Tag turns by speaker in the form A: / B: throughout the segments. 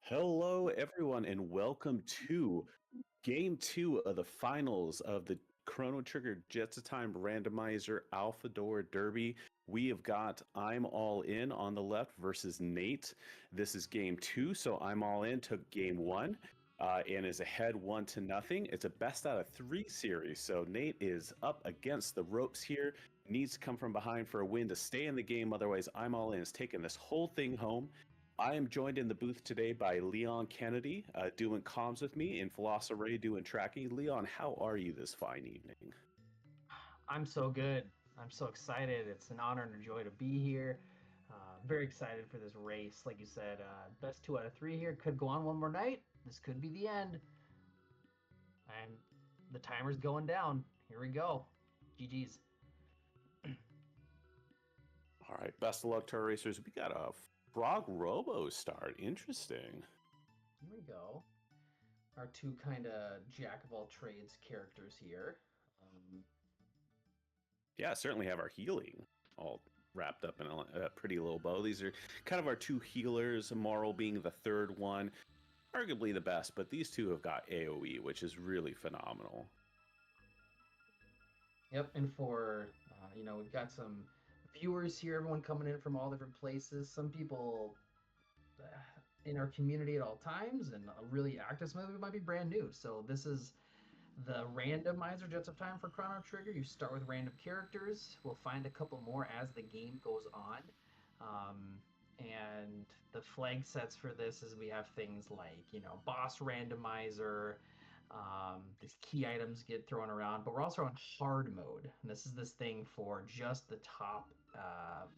A: Hello, everyone, and welcome to Game 2 of the finals of the Chrono Trigger Jets of Time Randomizer Alfador Derby. We have got I'm All In on the left versus Nate. This is Game 2, so I'm All In took Game 1 and is ahead 1-0. It's a best out of 3 series, so Nate is up against the ropes here. Needs to come from behind for a win to stay in the game, otherwise I'm All In is taking this whole thing home. I am joined in the booth today by Leon Kennedy, doing comms with me, and Philosopher doing tracking. Leon, how are you this fine evening?
B: I'm so good. I'm so excited. It's an honor and a joy to be here. Very excited for this race. Like you said, best 2 out of 3 here. Could go on one more night. This could be the end. And the timer's going down. Here we go. GG's.
A: All right, best of luck to our racers. We got a Frog Robo start. Interesting.
B: Here we go. Our 2 kind of jack of all trades characters here.
A: Yeah, certainly have our healing all wrapped up in a pretty little bow. These are kind of our 2 healers, Moral being the third one. Arguably the best, but these 2 have got AoE, which is really phenomenal.
B: Yep, and for, we've got some viewers here, everyone coming in from all different places. Some people in our community at all times, and really active. Some of them might be brand new. So this is the randomizer Jets of Time for Chrono Trigger. You start with random characters. We'll find a couple more as the game goes on. And the flag sets for this is we have things like, boss randomizer. These key items get thrown around, but we're also on hard mode. And this is this thing for just the top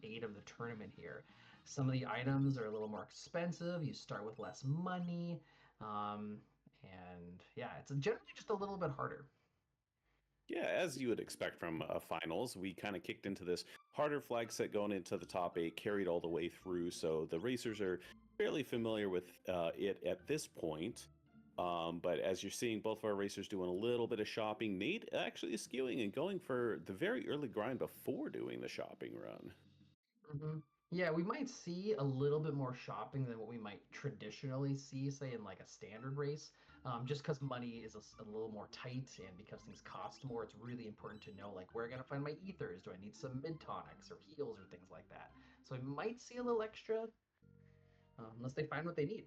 B: 8 of the tournament here. Some of the items are a little more expensive. You start with less money. And yeah, it's generally just a little bit harder.
A: Yeah, as you would expect from finals, we kind of kicked into this harder flag set going into the top 8, carried all the way through. So the racers are fairly familiar with it at this point. But as you're seeing, both of our racers doing a little bit of shopping. Nate actually is skewing and going for the very early grind before doing the shopping run.
B: Mm-hmm. Yeah, we might see a little bit more shopping than what we might traditionally see, say, in like a standard race. Just because money is a little more tight and because things cost more, it's really important to know, like, where am I going to find my ethers? Do I need some mid tonics or heals or things like that? So we might see a little extra, unless they find what they need.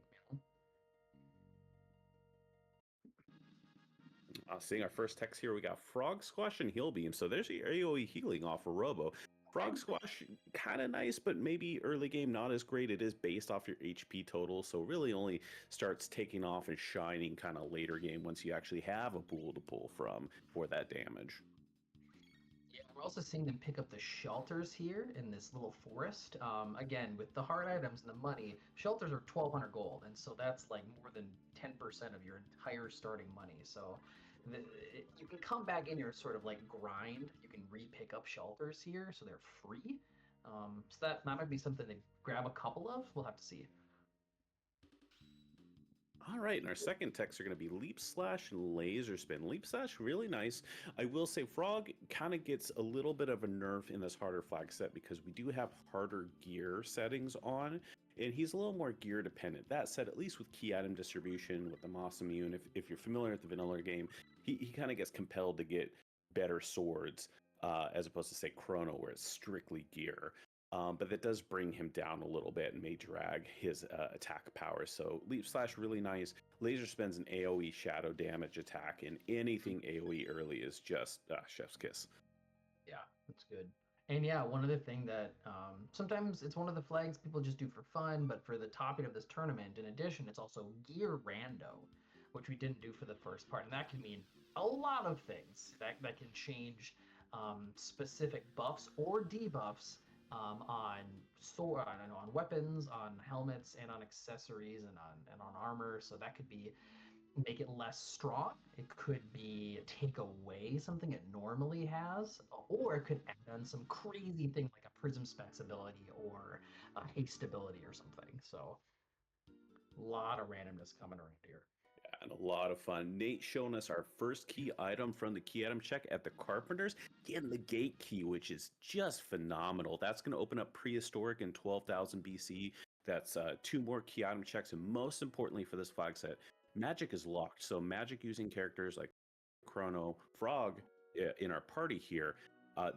A: Seeing our first text here, we got Frog Squash and Heal Beam. So there's the AoE healing off of Robo. Frog Squash, kind of nice, but maybe early game not as great. It is based off your HP total, so really only starts taking off and shining kind of later game once you actually have a pool to pull from for that damage.
B: Yeah, we're also seeing them pick up the shelters here in this little forest. Again, with the hard items and the money, shelters are 1,200 gold, and so that's like more than 10% of your entire starting money. So you can come back in your sort of like grind. You can re-pick up shelters here, so they're free. So that might be something to grab a couple of. We'll have to see.
A: All right, and our second techs are going to be Leap Slash and Laser Spin. Leap Slash, really nice. I will say Frog kind of gets a little bit of a nerf in this harder flag set because we do have harder gear settings on, and he's a little more gear dependent. That said, at least with key item distribution, with the Moss Immune, if you're familiar with the vanilla game, he kind of gets compelled to get better swords as opposed to, say, Chrono, where it's strictly gear. But that does bring him down a little bit and may drag his attack power. So Leap Slash, really nice. Laser Spin's an AoE shadow damage attack, and anything AoE early is just chef's kiss.
B: Yeah, that's good. And yeah, one other thing that sometimes it's one of the flags people just do for fun, but for the topic of this tournament, in addition, it's also gear rando, which we didn't do for the first part. And that can mean a lot of things. That can change specific buffs or debuffs on sword, on weapons, on helmets, and on accessories, and on armor. So that could be make it less strong. It could be take away something it normally has, or it could add on some crazy thing like a prism specs ability or a haste ability or something. So a lot of randomness coming around here.
A: And a lot of fun. Nate showing us our first key item from the key item check at the Carpenters, getting the gate key, which is just phenomenal. That's going to open up prehistoric in 12,000 BC. That's 2 more key item checks, and most importantly for this flag set, magic is locked. So magic using characters like Chrono, Frog in our party here,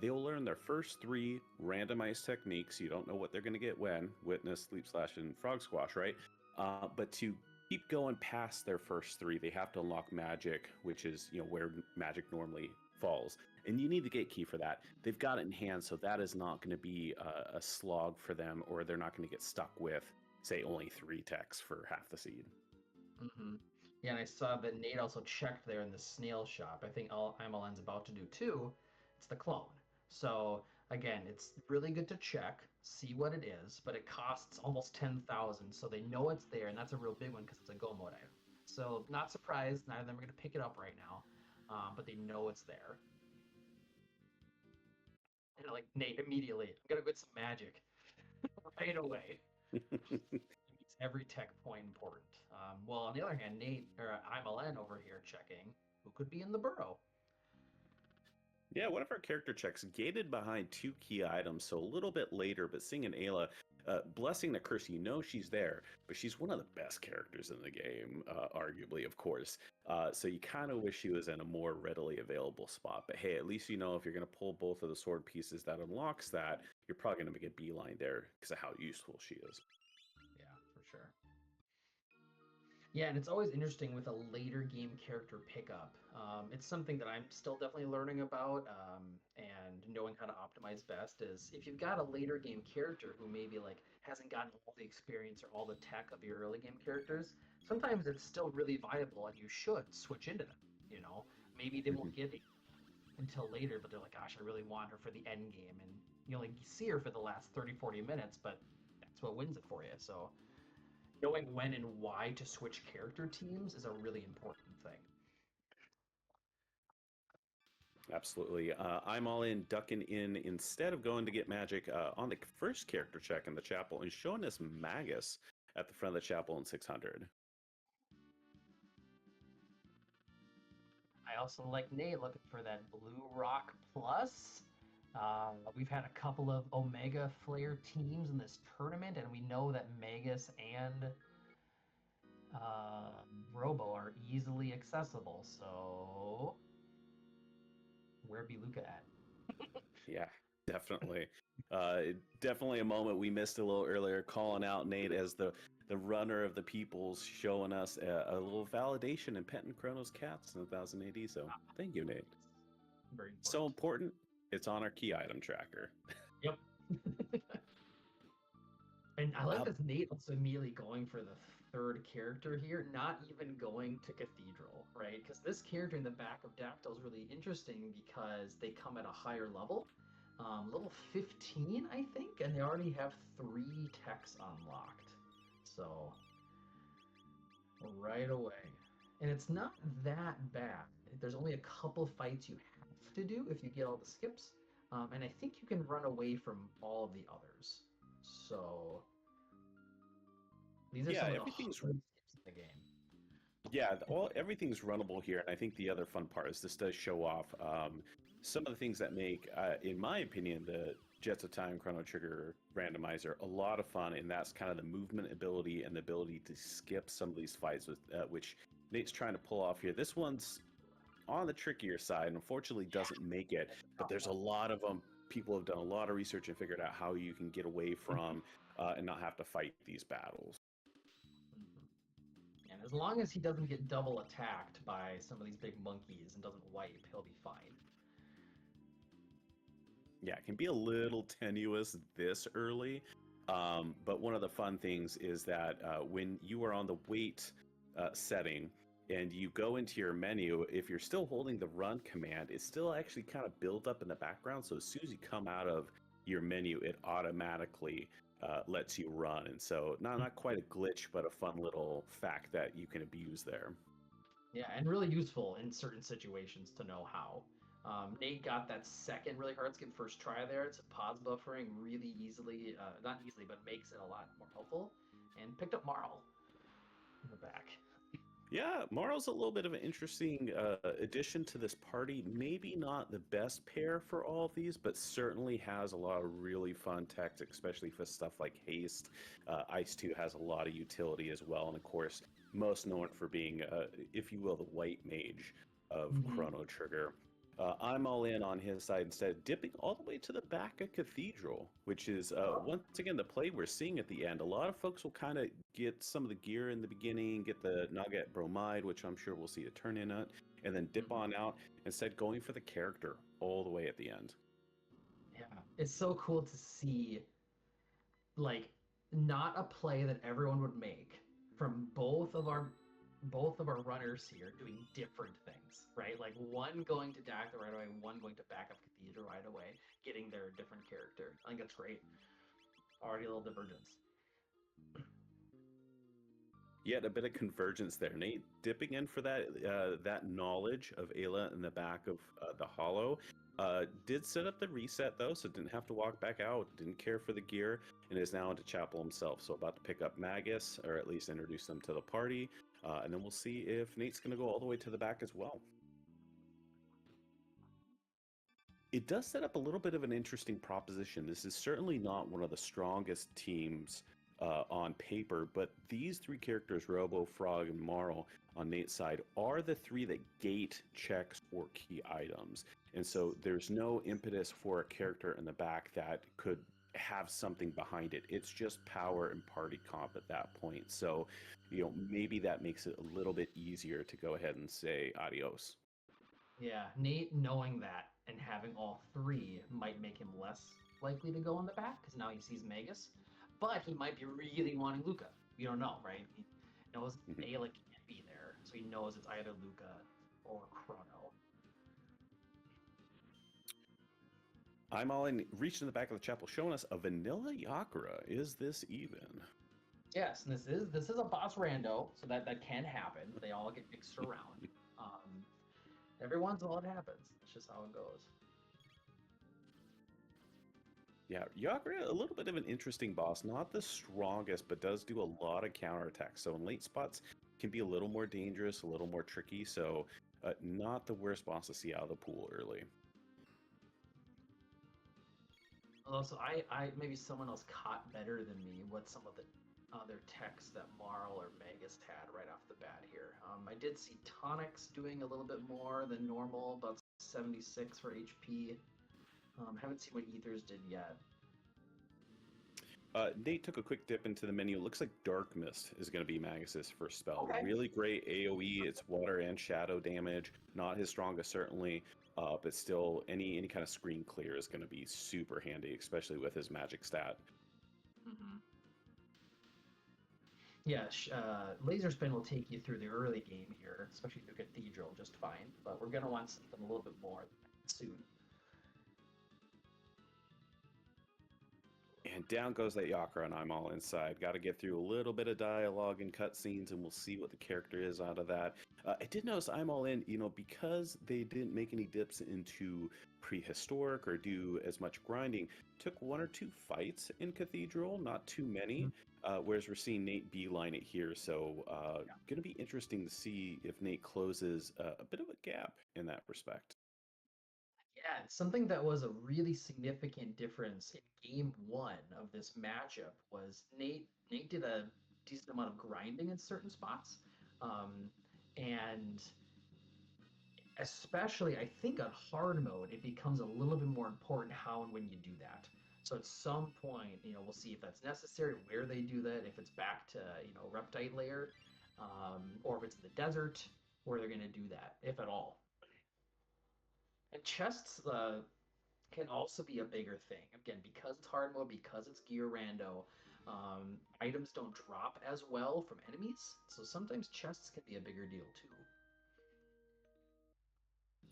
A: they will learn their first 3 randomized techniques. You don't know what they're going to get when, Witness, Sleep Slash, and Frog Squash, right? But to keep going past their first 3, they have to unlock magic, which is where magic normally falls. And you need the gate key for that. They've got it in hand, so that is not going to be a slog for them, or they're not going to get stuck with, say, only 3 techs for half the seed.
B: Mm-hmm. Yeah, and I saw that Nate also checked there in the snail shop. I think all MLN's about to do too. It's the clone. So again, it's really good to check, see what it is, but it costs almost 10,000, so they know it's there, and that's a real big one because it's a go mode item. So not surprised, neither of them are going to pick it up right now, but they know it's there. And like Nate, immediately, I'm gonna get some magic right away. It makes every tech point important. Well, on the other hand, Nate or IMLN over here checking who could be in the burrow.
A: Yeah, one of our character checks gated behind 2 key items, so a little bit later, but seeing Ayla, blessing the curse, she's there, but she's one of the best characters in the game, arguably, of course. So you kind of wish she was in a more readily available spot. But hey, at least if you're going to pull both of the sword pieces that unlocks that, you're probably going to make a beeline there because of how useful she is.
B: Yeah, for sure. Yeah, and it's always interesting with a later game character pickup. It's something that I'm still definitely learning about, and knowing how to optimize best is if you've got a later game character who maybe like hasn't gotten all the experience or all the tech of your early game characters, sometimes it's still really viable and you should switch into them. Maybe they won't get it until later, but they're like, gosh, I really want her for the end game, and you only see her for the last 30, 40 minutes, but that's what wins it for you. So knowing when and why to switch character teams is a really important thing.
A: Absolutely. I'm all in, ducking in instead of going to get magic on the first character check in the chapel and showing us Magus at the front of the chapel in 600.
B: I also like Nate looking for that Blue Rock Plus. We've had a couple of Omega Flare teams in this tournament, and we know that Magus and Robo are easily accessible. So, where be Luca at?
A: Yeah, definitely. Definitely a moment we missed a little earlier, calling out Nate as the runner of the peoples, showing us a little validation in petting Chrono's cats in 1000 AD. So thank you, Nate.
B: Very important.
A: So important, it's on our key item tracker.
B: Yep. And I like this Nate also immediately going for the third character here, not even going to Cathedral, right? Because this character in the back of Dactyl is really interesting because they come at a higher level. Level 15, I think, and they already have 3 techs unlocked. So, right away. And it's not that bad. There's only a couple fights you have to do if you get all the skips. And I think you can run away from all of the others. So, these are some of the hardest skips in the game.
A: Yeah, everything's runnable here, and I think the other fun part is this does show off some of the things that make, in my opinion, the Jets of Time Chrono Trigger randomizer a lot of fun, and that's kind of the movement ability and the ability to skip some of these fights, with which Nate's trying to pull off here. This one's on the trickier side, and unfortunately doesn't make it, but there's a lot of them. People have done a lot of research and figured out how you can get away from and not have to fight these battles.
B: And as long as he doesn't get double attacked by some of these big monkeys and doesn't wipe, he'll be fine.
A: Yeah, it can be a little tenuous this early, but one of the fun things is that when you are on the wait setting and you go into your menu, if you're still holding the run command, it's still actually kind of built up in the background. So as soon as you come out of your menu, it automatically lets you run. And so not quite a glitch, but a fun little fact that you can abuse there.
B: Yeah, and really useful in certain situations to know how. Nate got that second really hard skip first try there. It's a pause buffering really easily, not easily, but makes it a lot more helpful. And picked up Marl in the back.
A: Yeah, Marl's a little bit of an interesting addition to this party. Maybe not the best pair for all of these, but certainly has a lot of really fun tech, especially for stuff like haste. Ice 2 has a lot of utility as well, and of course, most known for being, if you will, the white mage of
B: Hmm.
A: Chrono Trigger. I'm all in on his side instead, dipping all the way to the back of Cathedral, which is once again the play we're seeing at the end. A lot of folks will kind of get some of the gear in the beginning, get the Nugget Bromide, which I'm sure we'll see a turn in it, and then dip on out, instead going for the character all the way at the end.
B: Yeah, it's so cool to see, like, not a play that everyone would make from both of our runners here doing different things, right? Like one going to Dactyl right away, one going to back up Cathedral right away, getting their different character. I think that's great. Already a little divergence.
A: Yet a bit of convergence there, Nate. Dipping in for that knowledge of Ayla in the back of the Hollow. Did set up the reset though, so didn't have to walk back out. Didn't care for the gear, and is now into Chapel himself. So about to pick up Magus, or at least introduce them to the party, and then we'll see if Nate's going to go all the way to the back as well. It does set up a little bit of an interesting proposition. This is certainly not one of the strongest teams on paper, but these three characters, Robo, Frog, and Marl, on Nate's side, are the three that gate checks for key items. And so there's no impetus for a character in the back that could have something behind it. It's just power and party comp at that point. So, maybe that makes it a little bit easier to go ahead and say adios.
B: Yeah, Nate knowing that and having all three might make him less likely to go in the back because now he sees Magus, but he might be really wanting Luca. We don't know, right? He knows
A: Mhm.
B: Ayla can't be there, so he knows it's either Luca or Chrono.
A: I'm all in, reaching the back of the chapel, showing us a vanilla Yakura. Is this even?
B: Yes, and this is a boss rando, so that can happen. They all get mixed around. Um, every once in a while it happens. That's just how it goes.
A: Yeah, Yakura, a little bit of an interesting boss. Not the strongest, but does do a lot of counterattacks. So in late spots, can be a little more dangerous, a little more tricky. So not the worst boss to see out of the pool early.
B: Also, I maybe someone else caught better than me what some of the other techs that Marl or Magus had right off the bat here. I did see Tonics doing a little bit more than normal, about 76 for HP. Haven't seen what Ethers did yet.
A: Nate took a quick dip into the menu. Looks like Dark Mist is going to be Magus's first spell.
B: Okay.
A: Really great AoE. It's water and shadow damage. Not his strongest, certainly, but still, any kind of screen clear is going to be super handy, especially with his magic stat.
B: Mm-hmm. Yeah, Laser Spin will take you through the early game here, especially through Cathedral, just fine. But we're gonna want something a little bit more soon.
A: And down goes that Yakura, and I'm all inside. Got to get through a little bit of dialogue and cutscenes, and we'll see what the character is out of that. I did notice I'm all in, because they didn't make any dips into prehistoric or do as much grinding. Took one or two fights in Cathedral, not too many. Whereas we're seeing Nate beeline it here, so going to be interesting to see if Nate closes a bit of a gap in that respect.
B: Yeah, something that was a really significant difference in game one of this matchup was Nate did a decent amount of grinding in certain spots. And especially I think on hard mode, it becomes a little bit more important how and when you do that. So at some point, we'll see if that's necessary, where they do that, if it's back to, Reptite layer, or if it's in the desert, where they're going to do that, if at all. And chests can also be a bigger thing. Again, because it's hard mode, because it's gear rando, items don't drop as well from enemies. So sometimes chests can be a bigger deal too.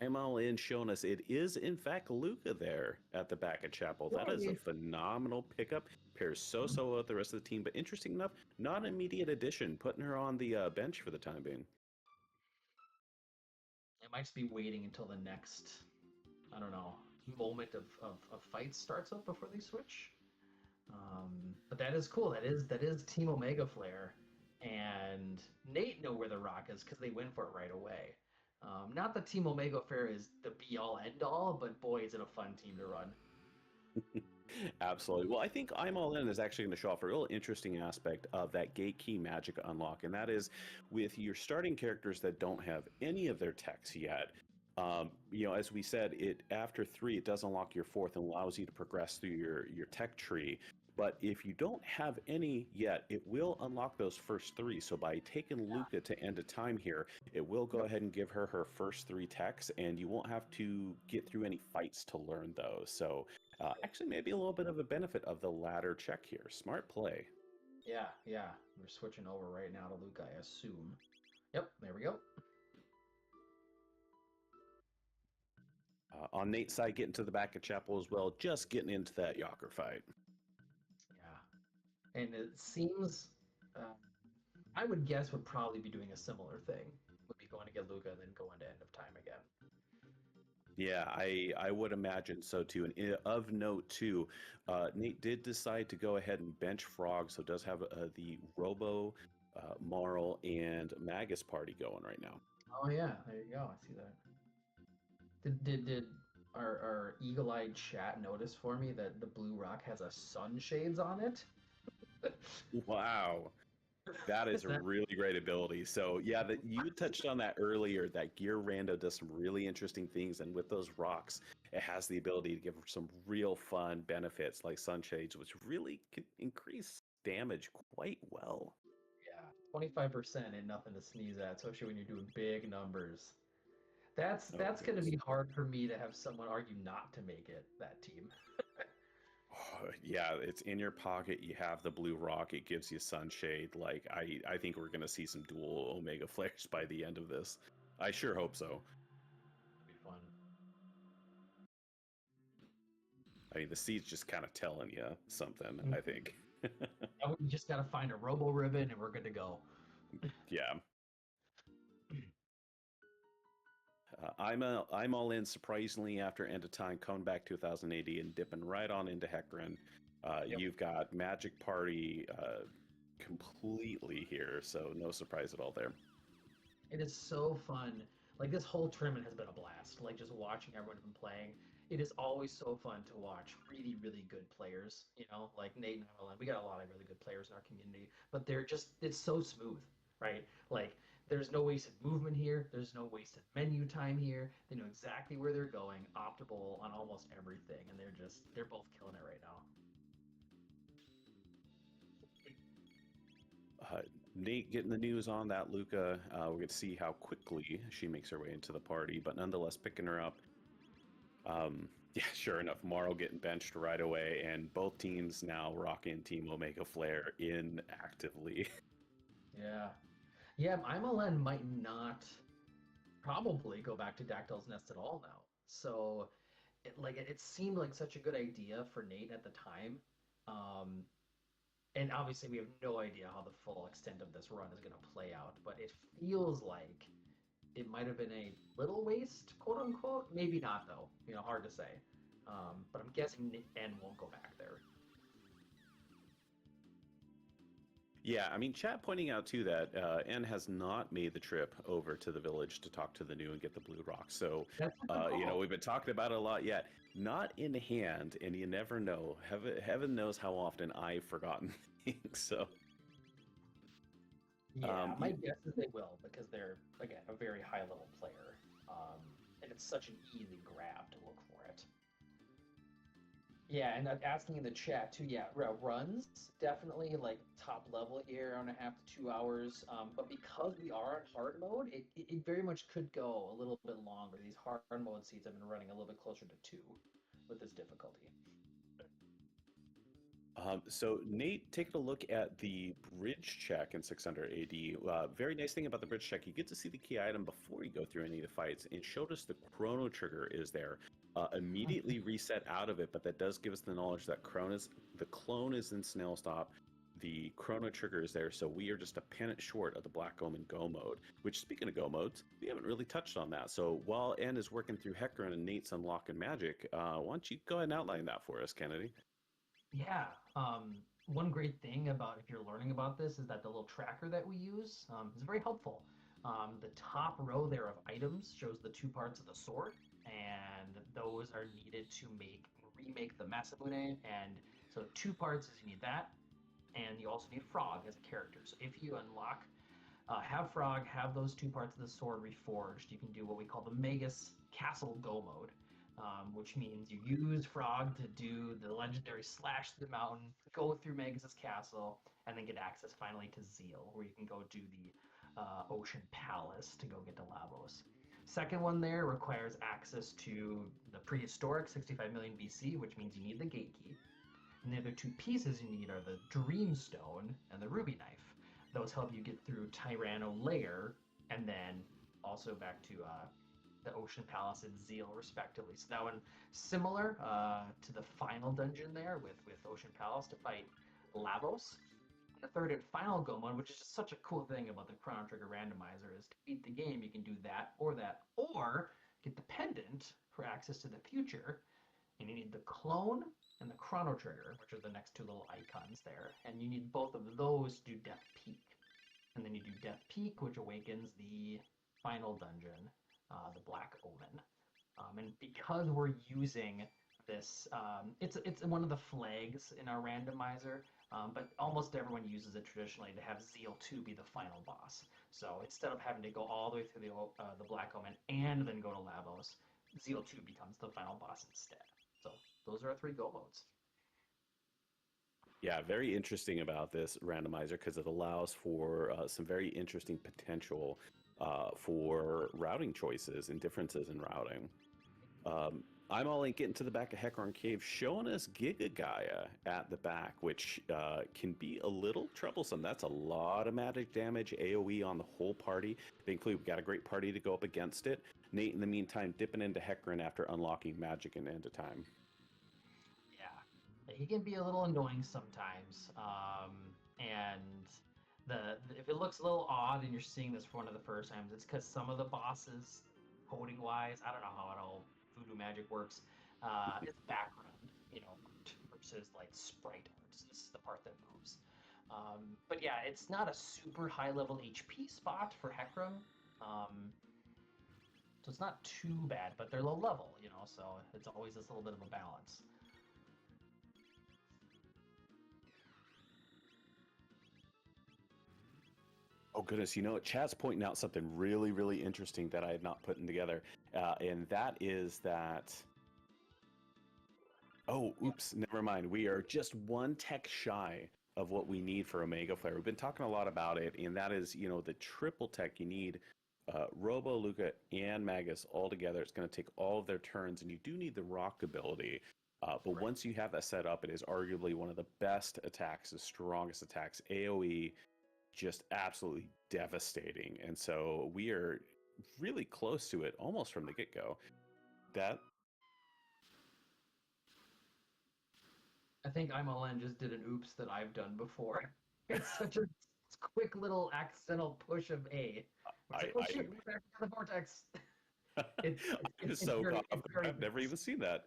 A: MLN showing us it is in fact Luca there at the back of Chapel. That is a
B: Right.
A: phenomenal pickup. Pairs so well with the rest of the team, but interesting enough, not an immediate addition, putting her on the bench for the time being.
B: It might just be waiting until the next, I don't know, moment of fight starts up before they switch. But that is cool. That is Team Omega Flare and Nate know where the rock is because they went for it right away. Not that Team Omega Fair is the be all end all, but boy, is it a fun team to run.
A: Absolutely. Well, I think I'm All In is actually going to show off a real interesting aspect of that gate key magic unlock, and that is with your starting characters that don't have any of their techs yet. As we said, it after 3, it does unlock your 4th and allows you to progress through your tech tree. But if you don't have any yet, it will unlock those first 3. So by taking Luca to end of time here, it will go ahead and give her her first 3 techs, and you won't have to get through any fights to learn those. So actually, maybe a little bit of a benefit of the ladder check here. Smart play.
B: Yeah, yeah. We're switching over right now to Luke, I assume. Yep, there we go.
A: On Nate's side, getting to the back of Chapel as well, just getting into that Yocker fight.
B: Yeah. And it seems, I would guess, would probably be doing a similar thing. Would be going to get Luca and then going to end of time again.
A: Yeah, I would imagine so too. And of note too, Nate did decide to go ahead and bench Frog, so does have the Robo, Marl, and Magus party going right now.
B: Oh yeah, there you go. I see that. Did our eagle-eyed chat notice for me that the blue rock has a sunshades on it?
A: Wow. That is a really great ability. So yeah, that you touched on that earlier. That Gear Rando does some really interesting things, and with those rocks, it has the ability to give some real fun benefits like sunshades, which really can increase damage quite well.
B: Yeah, 25% ain't nothing to sneeze at, especially when you're doing big numbers. That's
A: Oh,
B: going to
A: goodness.
B: be hard for me to have someone argue not to make it that team.
A: Yeah, it's in your pocket. You have the blue rock. It gives you sunshade. Like I think we're gonna see some dual Omega flares by the end of this. I sure hope so.
B: It'll be fun.
A: I mean, the seed's just kind of telling you something, I think.
B: And we just got to find a Robo Ribbon and we're good to go.
A: Yeah. I'm all in surprisingly after End of Time, coming back 2080 and dipping right on into Hecarim. You've got Magic Party completely here, so no surprise at all there.
B: It is so fun. Like this whole tournament has been a blast. Like just watching everyone been playing. It is always so fun to watch really, really good players. You know, like Nate and Evelyn. We got a lot of really good players in our community, but it's so smooth, right? Like there's no wasted movement here. There's no wasted menu time here. They know exactly where they're going, optimal on almost everything, and they're both killing it right now.
A: Nate getting the news on that Luca. We're going to see how quickly she makes her way into the party, but nonetheless picking her up. Yeah, sure enough, Marl getting benched right away, and both teams now rocking Team Omega Flare in actively.
B: Yeah. Yeah, MLN might not probably go back to Dactyl's Nest at all now. So it seemed like such a good idea for Nate at the time. Um, and obviously we have no idea how the full extent of this run is going to play out, but it feels like it might have been a little waste, quote unquote. Maybe not though. You know, hard to say. But I'm guessing N won't go back there.
A: Yeah, I mean, chat pointing out too that N has not made the trip over to the village to talk to the new and get the blue rock. So, we've been talking about it a lot yet. Not in hand, and you never know. Heaven knows how often I've forgotten things. So,
B: yeah, my guess is they will because they're again a very high level player, and it's such an easy grab to look for it. Yeah, and asking in the chat too. Yeah, runs definitely like top level here, hour and a half to 2 hours. But because we are on hard mode, it very much could go a little bit longer. These hard mode seeds have been running a little bit closer to 2 with this difficulty.
A: So Nate, taking a look at the bridge check in 600 AD. Very nice thing about the bridge check, you get to see the key item before you go through any of the fights. It showed us the Chrono trigger is there. Immediately reset out of it, but that does give us the knowledge that the clone is in snail stop. The Chrono trigger is there, so we are just a pennant short of the Black Omen Go mode. Which, speaking of Go modes, we haven't really touched on that. So while N is working through Hecarim and Nate's unlocking magic, why don't you go ahead and outline that for us, Kennedy?
B: Yeah. one great thing about if you're learning about this is that the little tracker that we use is very helpful. The top row there of items shows the two parts of the sword, and those are needed to remake the Masamune. And so two parts is you need that, and you also need Frog as a character. So if you unlock, have Frog, have those two parts of the sword reforged, you can do what we call the Magus Castle Go mode, which means you use Frog to do the legendary slash through the mountain, go through Magus's castle, and then get access finally to Zeal, where you can go do the Ocean Palace to go get to Lavos. Second one there requires access to the prehistoric 65 million BC, which means you need the gate key. And the other two pieces you need are the Dreamstone and the Ruby Knife. Those help you get through Tyranno Lair, and then also back to the Ocean Palace and Zeal, respectively. So that one similar to the final dungeon there with Ocean Palace to fight Lavos. The third and final go mode, which is just such a cool thing about the Chrono Trigger Randomizer, is to beat the game, you can do that, or get the pendant for access to the future. And you need the clone and the Chrono Trigger, which are the next two little icons there. And you need both of those to do Death Peak. And then you do Death Peak, which awakens the final dungeon, the Black Omen. And because we're using this, it's one of the flags in our randomizer, but almost everyone uses it traditionally to have Zeal 2 be the final boss. So instead of having to go all the way through the Black Omen and then go to Lavos, Zeal 2 becomes the final boss instead. So those are our three go modes.
A: Yeah, very interesting about this randomizer because it allows for some very interesting potential for routing choices and differences in routing. I'm all in getting to the back of Hecarim Cave, showing us Giga Gaia at the back, which can be a little troublesome. That's a lot of magic damage, AoE on the whole party. Thankfully, we've got a great party to go up against it. Nate, in the meantime, dipping into Hecarim after unlocking magic and end of time.
B: Yeah, he can be a little annoying sometimes. And if it looks a little odd and you're seeing this for one of the first times, it's because some of the bosses, coding wise, I don't know how it all voodoo magic works. It's background, art versus like sprite art. So this is the part that moves. But yeah, it's not a super high level HP spot for Hecarim. So it's not too bad, but they're low level, so it's always this little bit of a balance.
A: Oh goodness, Chad's pointing out something really, really interesting that I had not put together, and that is that. Oh, oops, never mind. We are just one tech shy of what we need for Omega Flare. We've been talking a lot about it, and that is, the triple tech you need. Robo, Luca, and Magus all together. It's going to take all of their turns, and you do need the rock ability. But right. Once you have that set up, it is arguably one of the best attacks, the strongest attacks. AoE, just absolutely devastating. And so we are really close to it almost from the get-go.
B: I think I'm all in just did an oops that I've done before. It's such a quick little accidental push of A. Shit, we're back to the vortex.
A: I'm so caught off guard. I've never even seen that.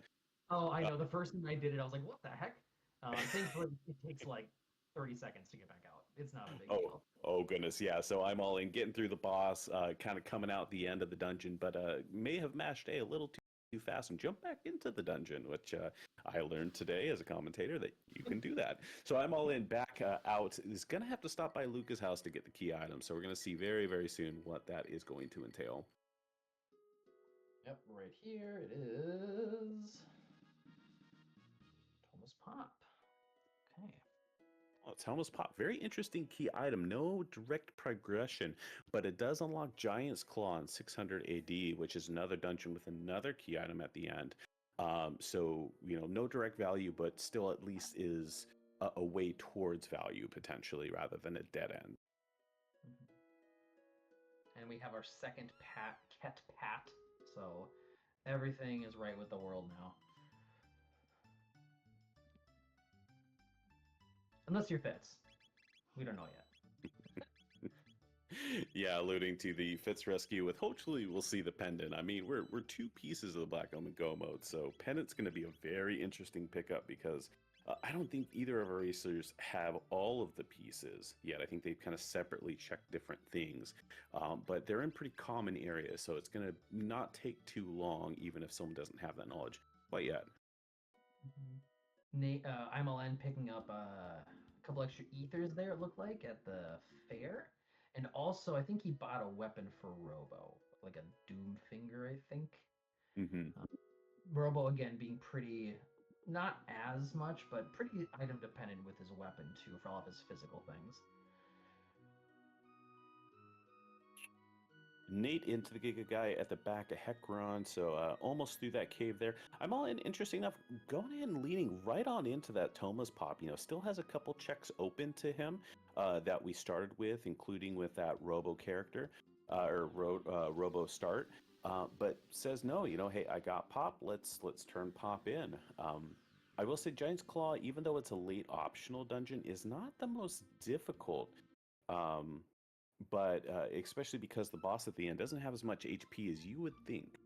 B: Oh, I know. The first time I did it, I was like, what the heck? Thankfully, it takes like 30 seconds to get back out. It's not a big deal.
A: Oh, goodness. Yeah. So I'm all in getting through the boss, kind of coming out the end of the dungeon, but may have mashed A little too fast and jumped back into the dungeon, which I learned today as a commentator that you can do that. So I'm all in back out. Is going to have to stop by Luca's house to get the key item. So we're going to see very, very soon what that is going to entail.
B: Yep, right here it is. Thomas Pop. Okay.
A: Oh, it's Helm's Pop. Very interesting key item. No direct progression, but it does unlock Giant's Claw in 600 AD, which is another dungeon with another key item at the end. So, no direct value, but still at least is a way towards value potentially rather than a dead end.
B: And we have our second Ket Pat. So everything is right with the world now. Unless you're Fitz. We don't know yet.
A: Yeah, alluding to the Fitz rescue with hopefully we'll see the pendant. I mean, we're two pieces of the Black Omen Go mode, so pendant's going to be a very interesting pickup because I don't think either of our racers have all of the pieces yet. I think they've kind of separately checked different things, but they're in pretty common areas, so it's going to not take too long, even if someone doesn't have that knowledge quite yet.
B: Nate, IMLN picking up a couple extra ethers there, it looked like, at the fair. And also, I think he bought a weapon for Robo, like a Doom Finger, I think.
A: Mm-hmm.
B: Robo, again, being pretty, not as much, but pretty item dependent with his weapon, too, for all of his physical things.
A: Nate into the Giga guy at the back of Hecron, so almost through that cave there. I'm all in, interesting enough, going in and leaning right on into that Thomas pop. Still has a couple checks open to him that we started with, including with that Robo character or Robo start, but says no. Hey, I got pop. Let's turn pop in. I will say Giant's Claw, even though it's a late optional dungeon, is not the most difficult. But especially because the boss at the end doesn't have as much HP as you would think.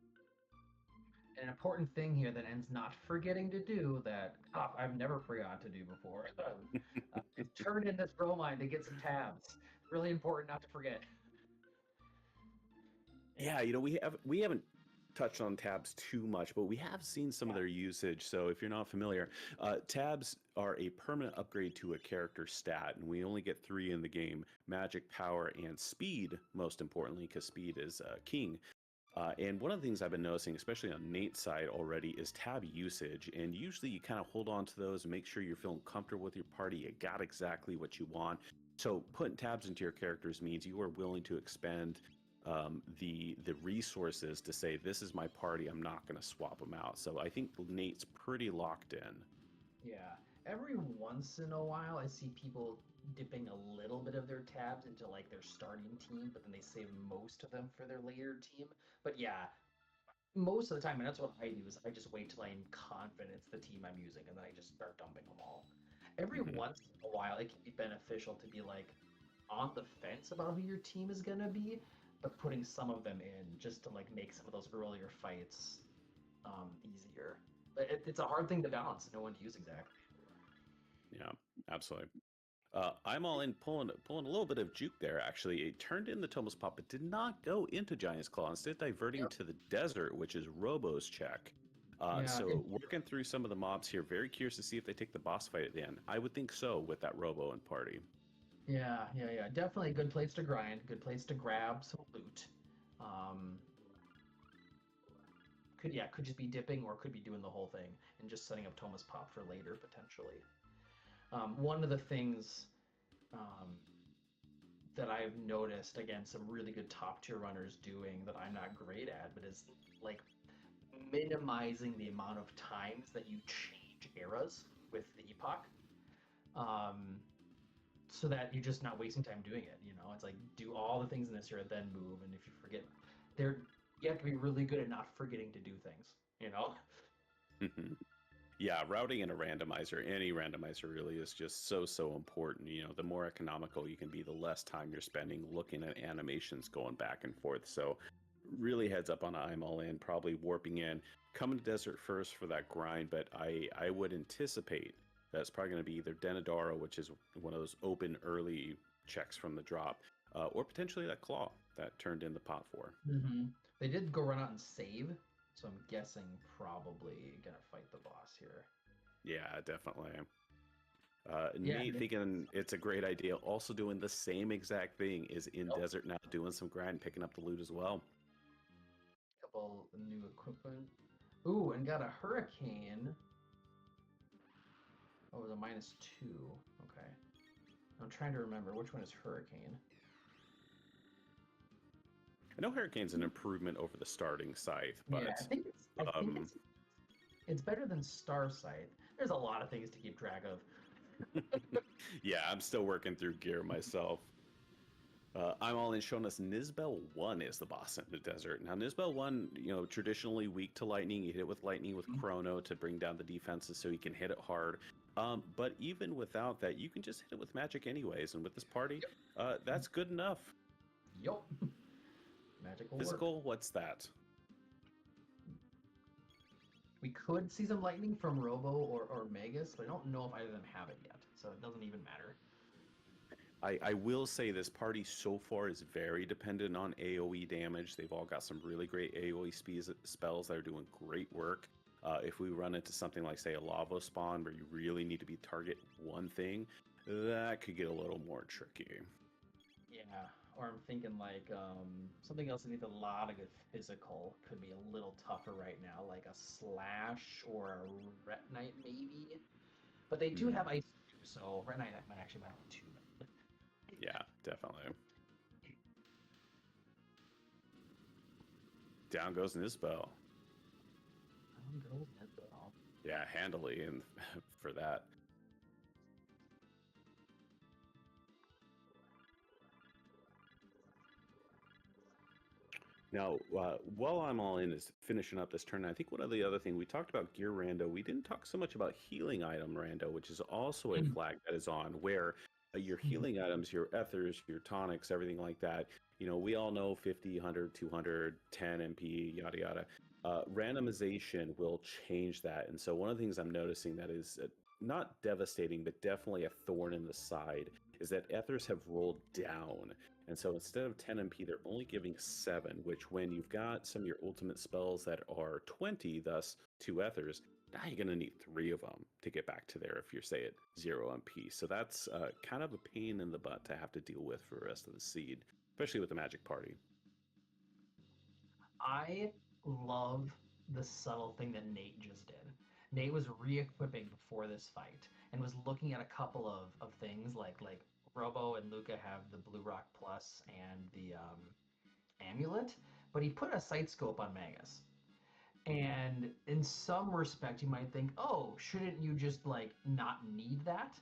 B: An important thing here that End's not forgetting to do that I've never forgot to do before is turn in this bromine to get some tabs. Really important not to forget.
A: Yeah, we haven't touched on tabs too much, but we have seen some of their usage. So if you're not familiar, tabs are a permanent upgrade to a character stat, and we only get 3 in the game: magic, power, and speed, most importantly, because speed is king. And one of the things I've been noticing, especially on Nate's side already, is tab usage. And usually you kind of hold on to those and make sure you're feeling comfortable with your party. You got exactly what you want. So putting tabs into your characters means you are willing to expend the resources to say, this is my party, I'm not going to swap them out. So I think Nate's pretty locked in.
B: Yeah. Every once in a while, I see people dipping a little bit of their tabs into like their starting team, but then they save most of them for their later team. But yeah, most of the time, and that's what I do, is I just wait till I'm confident it's the team I'm using, and then I just start dumping them all. Every once in a while, it can be beneficial to be like on the fence about who your team is gonna be, but putting some of them in just to like make some of those earlier fights easier. But it's a hard thing to balance and know when to use exactly.
A: Yeah, absolutely. I'm all in pulling a little bit of juke there, actually. It turned in the Thomas Pop, but did not go into Giant's Claw, instead diverting to the desert, which is Robo's check. Working through some of the mobs here, very curious to see if they take the boss fight at the end. I would think so with that Robo and party.
B: Yeah. Definitely a good place to grind, good place to grab some loot. Could just be dipping, or could be doing the whole thing and just setting up Thomas Pop for later, potentially. One of the things that I've noticed, again, some really good top tier runners doing that I'm not great at, but is like minimizing the amount of times that you change eras with the epoch, so that you're just not wasting time doing it. It's like do all the things in this era, then move, and if you forget, you have to be really good at not forgetting to do things.
A: Yeah, routing in a randomizer, any randomizer really is just so important. The more economical you can be, the less time you're spending looking at animations going back and forth. So really heads up on I'm all in, probably warping in, coming to desert first for that grind, but I would anticipate that's probably going to be either Denadara, which is one of those open early checks from the drop, or potentially that Claw that turned in the pot for.
B: They did go run out and save, so I'm guessing probably gonna fight the boss here.
A: Yeah, definitely. Nate thinking it's a great idea. Also doing the same exact thing, is in desert now, doing some grind, picking up the loot as well.
B: Couple new equipment. Ooh, and got a hurricane. Oh, it was a -2. Okay. I'm trying to remember which one is hurricane.
A: I know Hurricane's an improvement over the starting scythe, but
B: yeah, I think it's better than Star Scythe. There's a lot of things to keep track of.
A: Yeah, I'm still working through gear myself. I'm all in, showing us Nizbel 1 is the boss in the desert. Now, Nizbel 1, traditionally weak to lightning. You hit it with lightning with Chrono to bring down the defenses so you can hit it hard. But even without that, you can just hit it with magic anyways. And with this party, that's good enough.
B: Yup. Magic will
A: Physical,
B: work.
A: what's that?
B: We could see some lightning from Robo or Magus, but I don't know if either of them have it yet, so it doesn't even matter.
A: I will say this party so far is very dependent on AoE damage. They've all got some really great AoE spells that are doing great work. If we run into something like, say, a lava spawn where you really need to be target one thing, that could get a little more tricky.
B: Yeah, or I'm thinking like something else that needs a lot of good physical could be a little tougher right now, like a Slash or a Ret Knight maybe. But they do have Ice too, so Ret Knight might actually have two.
A: Yeah, definitely. Down goes Nisbel.
B: Down goes Nisbel.
A: Yeah, handily and for that. Now, while I'm all in is finishing up this turn, I think one of the other thing we talked about gear rando, we didn't talk so much about healing item rando, which is also a flag that is on where your healing items, your ethers, your tonics, everything like that. You know, we all know 50, 100, 200, 10 MP, yada yada. Randomization will change that, and so one of the things I'm noticing that is not devastating, but definitely a thorn in the side, is that ethers have rolled down. And so instead of 10 MP, they're only giving 7, which when you've got some of your ultimate spells that are 20, thus 2 ethers, now you're going to need 3 of them to get back to there if you're, say, at 0 MP. So that's kind of a pain in the butt to have to deal with for the rest of the seed, especially with the Magic Party.
B: I love the subtle thing that Nate just did. Nate was re-equipping before this fight and was looking at a couple of things like Robo and Luca have the Blue Rock Plus and the amulet, but he put a sight scope on Magus. And in some respect, you might think, oh, shouldn't you just like not need that?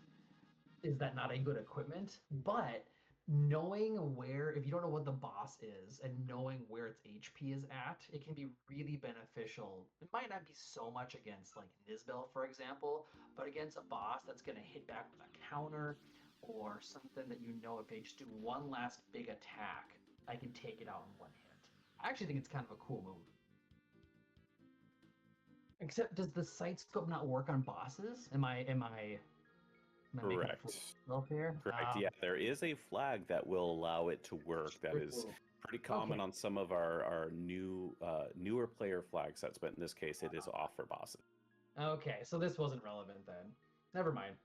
B: Is that not a good equipment? But knowing where, if you don't know what the boss is and knowing where its HP is at, it can be really beneficial. It might not be so much against like Nisbel, for example, but against a boss that's going to hit back with a counter or something that you know if they just do one last big attack, I can take it out in one hit. I actually think it's kind of a cool move. Except, does the sight scope not work on bosses? Am I
A: Correct.
B: Here?
A: Correct. Yeah, there is a flag that will allow it to work. That is pretty common on some of our newer player flag sets, but in this case, it is off for bosses.
B: Okay, so this wasn't relevant then. Never mind.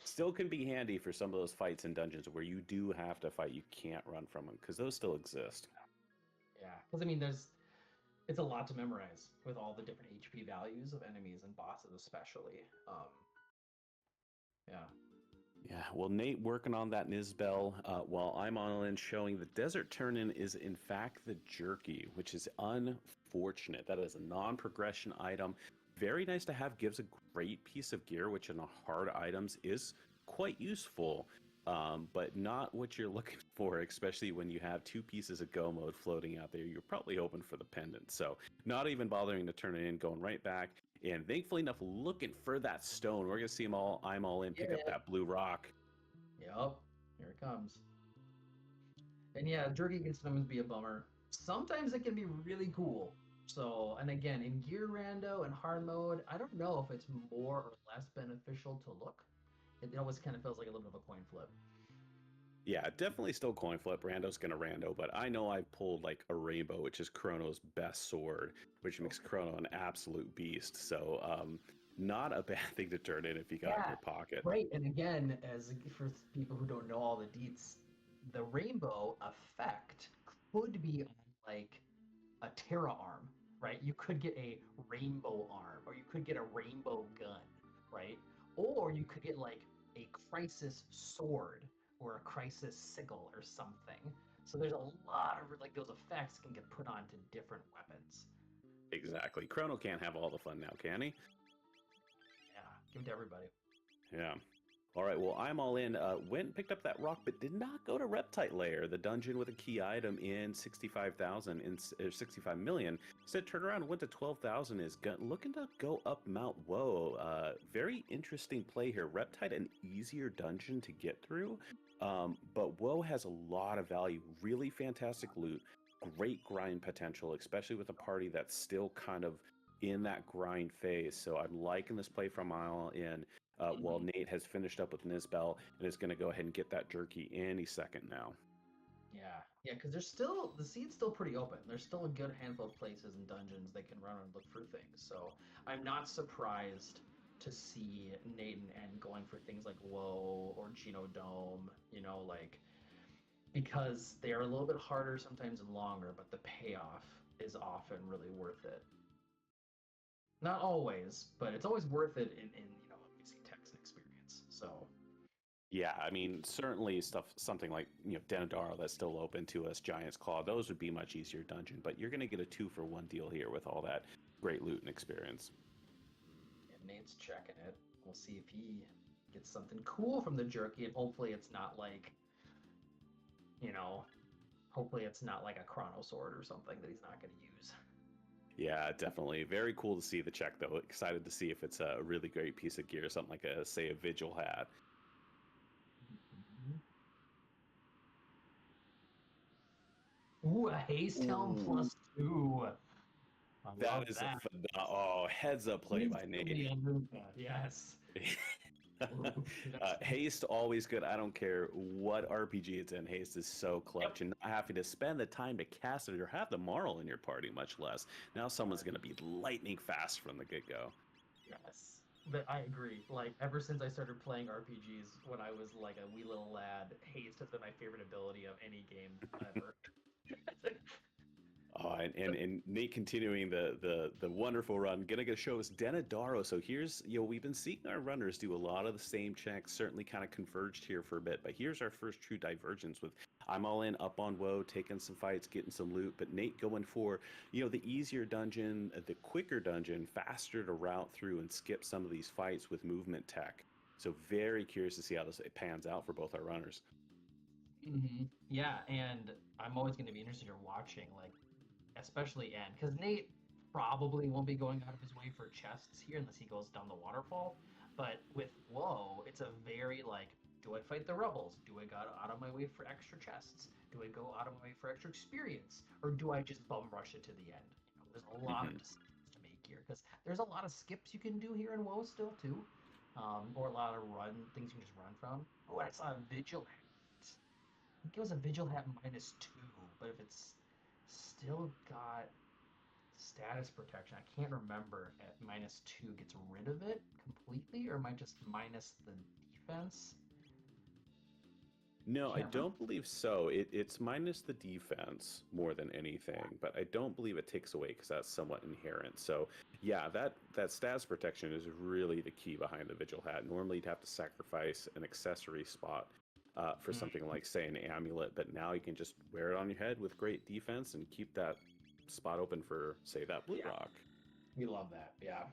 A: Still can be handy for some of those fights in dungeons where you do have to fight. You can't run from them because those still exist.
B: Yeah, because I mean, it's a lot to memorize with all the different HP values of enemies and bosses, especially. Yeah.
A: Yeah, well, Nate working on that Nisbel while I'm on in showing the Desert Turn-In is in fact the Jerky, which is unfortunate. That is a non-progression item. Very nice to have, gives a great piece of gear, which in the hard items is quite useful, but not what you're looking for, especially when you have 2 pieces of Go mode floating out there. You're probably hoping for the pendant, so not even bothering to turn it in, going right back. And thankfully enough, looking for that stone. We're going to see them all. I'm all in. Pick up that blue rock.
B: Yep. Here it comes. And yeah, Jerky can sometimes be a bummer. Sometimes it can be really cool. So, and again, in gear rando and hard mode, I don't know if it's more or less beneficial to look. It always kind of feels like a little bit of a coin flip.
A: Yeah, definitely still coin flip. Rando's gonna rando, but I know I've pulled like a rainbow, which is Chrono's best sword, which makes Chrono an absolute beast. So, not a bad thing to turn in if you got it in your pocket.
B: Right, and again, as for people who don't know all the deets, the rainbow effect could be on like a Terra arm, right? You could get a rainbow arm, or you could get a rainbow gun, right? Or you could get like a crisis sword or a crisis sickle or something. So there's a lot of like those effects can get put onto different weapons.
A: Exactly. Chrono can't have all the fun now, can he?
B: Yeah, give it to everybody.
A: Yeah. All right, well, I'm all in. Went and picked up that rock, but did not go to Reptite Lair, the dungeon with a key item in 65,000 or 65 million. Instead, turned around and went to 12,000. Is looking to go up Mount Woe. Very interesting play here. Reptite, an easier dungeon to get through, but Woe has a lot of value. Really fantastic loot, great grind potential, especially with a party that's still kind of in that grind phase. So I'm liking this play from Mile in. While Nate has finished up with Nizbel and is going to go ahead and get that jerky any second now.
B: Yeah, because there's still the seed's still pretty open. There's still a good handful of places and dungeons they can run and look for things. So I'm not surprised to see Nate and N going for things like Woe or Genodome, like because they are a little bit harder sometimes and longer, but the payoff is often really worth it. Not always, but it's always worth it in obviously text and experience. So
A: Yeah, I mean, certainly something like Denadaro that's still open to us, Giant's Claw, those would be much easier dungeon. But you're going to get a 2-for-1 deal here with all that great loot and experience.
B: and Nate's checking it. We'll see if he gets something cool from the jerky, and hopefully it's not like, hopefully it's not like a Chrono sword or something that he's not going to use.
A: Yeah, definitely. Very cool to see the check, though. Excited to see if it's a really great piece of gear, something like say, a Vigil hat.
B: Ooh, a Haste Helm +2. I love
A: That is
B: that.
A: heads up play by Nate.
B: Yes.
A: Haste always good. I don't care what RPG it's in. Haste is so clutch, and not having to spend the time to cast it or have the Marl in your party, much less. Now someone's going to be lightning fast from the get-go.
B: Yes, but I agree. Like ever since I started playing RPGs when I was like a wee little lad, Haste has been my favorite ability of any game ever.
A: And Nate continuing the wonderful run, gonna show us Denadaro. So here's, we've been seeing our runners do a lot of the same checks, certainly kind of converged here for a bit, but here's our first true divergence with I'm all in, up on Woe, taking some fights, getting some loot, but Nate going for, the easier dungeon, the quicker dungeon, faster to route through and skip some of these fights with movement tech. So very curious to see how this pans out for both our runners.
B: Yeah, and I'm always going to be interested in watching, like, especially N, because Nate probably won't be going out of his way for chests here unless he goes down the waterfall. But with Woe, it's a very like, do I fight the rebels? Do I go out of my way for extra chests? Do I go out of my way for extra experience? Or do I just bum rush it to the end? There's a lot of decisions to make here because there's a lot of skips you can do here in Woe still too, or a lot of things you can just run from. Oh, I saw a Vigil hat. I think it was a Vigil hat -2, but if it's still got status protection, I can't remember at -2 gets rid of it completely, or am I just minus the defense?
A: No, I don't believe so. It's minus the defense more than anything, but I don't believe it takes away because that's somewhat inherent. So yeah, that status protection is really the key behind the Vigil hat. Normally you'd have to sacrifice an accessory spot for something like, say, an amulet, but now you can just wear it on your head with great defense and keep that spot open for, say, that blue rock.
B: We love that, yeah.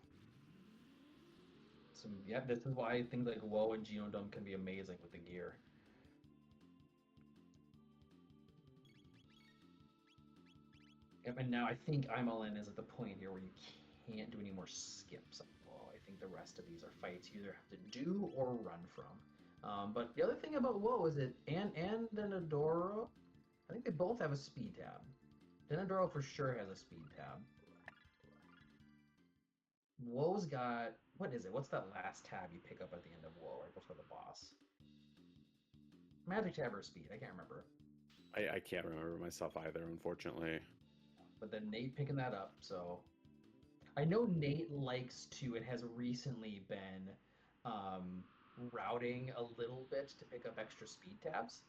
B: So yeah, this is why things like Woe and Genodome can be amazing with the gear. And now I think I'm all in is at the point here where you can't do any more skips on Woe. I think the rest of these are fights you either have to do or run from. But the other thing about Woe is that and Denadoro, I think they both have a speed tab. Denadoro for sure has a speed tab. Woe's got, what is it? What's that last tab you pick up at the end of Woe right before the boss? Magic tab or speed? I can't remember.
A: I can't remember myself either, unfortunately.
B: But then Nate picking that up, so I know Nate likes to and has recently been routing a little bit to pick up extra speed tabs.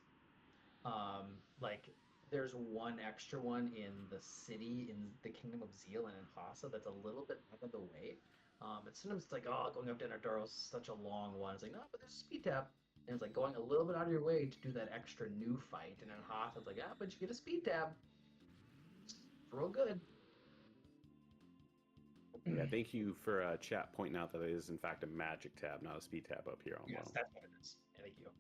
B: Like there's one extra one in the city in the Kingdom of Zeal and in Hassa that's a little bit out of the way. And sometimes it's like, oh, going up to Denadaro is such a long one. It's like, no, but there's a speed tab. And it's like going a little bit out of your way to do that extra new fight. And then Hassa, it's like, ah, but you get a speed tab. It's real good.
A: Yeah, thank you for chat pointing out that it is in fact a magic tab, not a speed tab up here on
B: Yes,
A: Woe.
B: that's what it is. Yeah, thank you.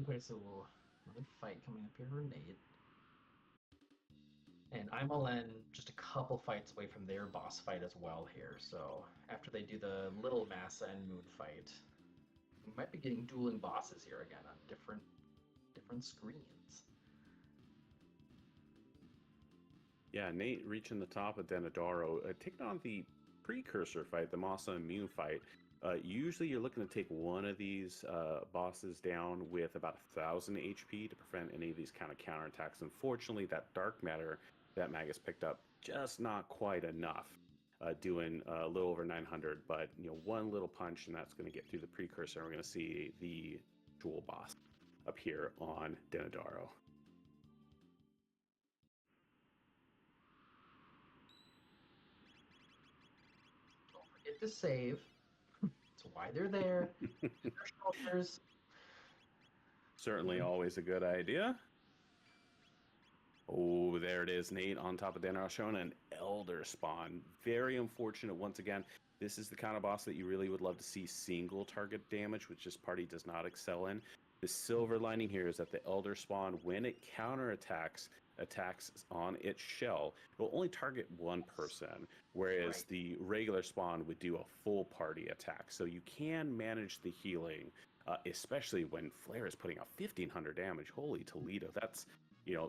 B: Okay, so another fight coming up here for Nate. And I'm all in just a couple fights away from their boss fight as well here. So after they do the Little Massa and Moon fight, we might be getting dueling bosses here again on different different screens.
A: Yeah, Nate reaching the top of Denadaro, taking on the precursor fight, the Masa Immune fight. Usually you're looking to take one of these bosses down with about 1,000 HP to prevent any of these kind of counterattacks. Unfortunately, that dark matter that Magus picked up, just not quite enough. Doing a little over 900, but one little punch and that's going to get through the precursor. We're going to see the dual boss up here on Denadaro.
B: Don't forget to save. That's why they're there. Their shelters.
A: Certainly always a good idea. Oh, there it is, Nate on top of Denadaro showing an Elder Spawn. Very unfortunate once again. This is the kind of boss that you really would love to see single target damage, which this party does not excel in. The silver lining here is that the Elder Spawn, when it counterattacks, attacks on its shell, it will only target one person, whereas the regular spawn would do a full party attack. So you can manage the healing, especially when Flare is putting out 1,500 damage. Holy Toledo, that's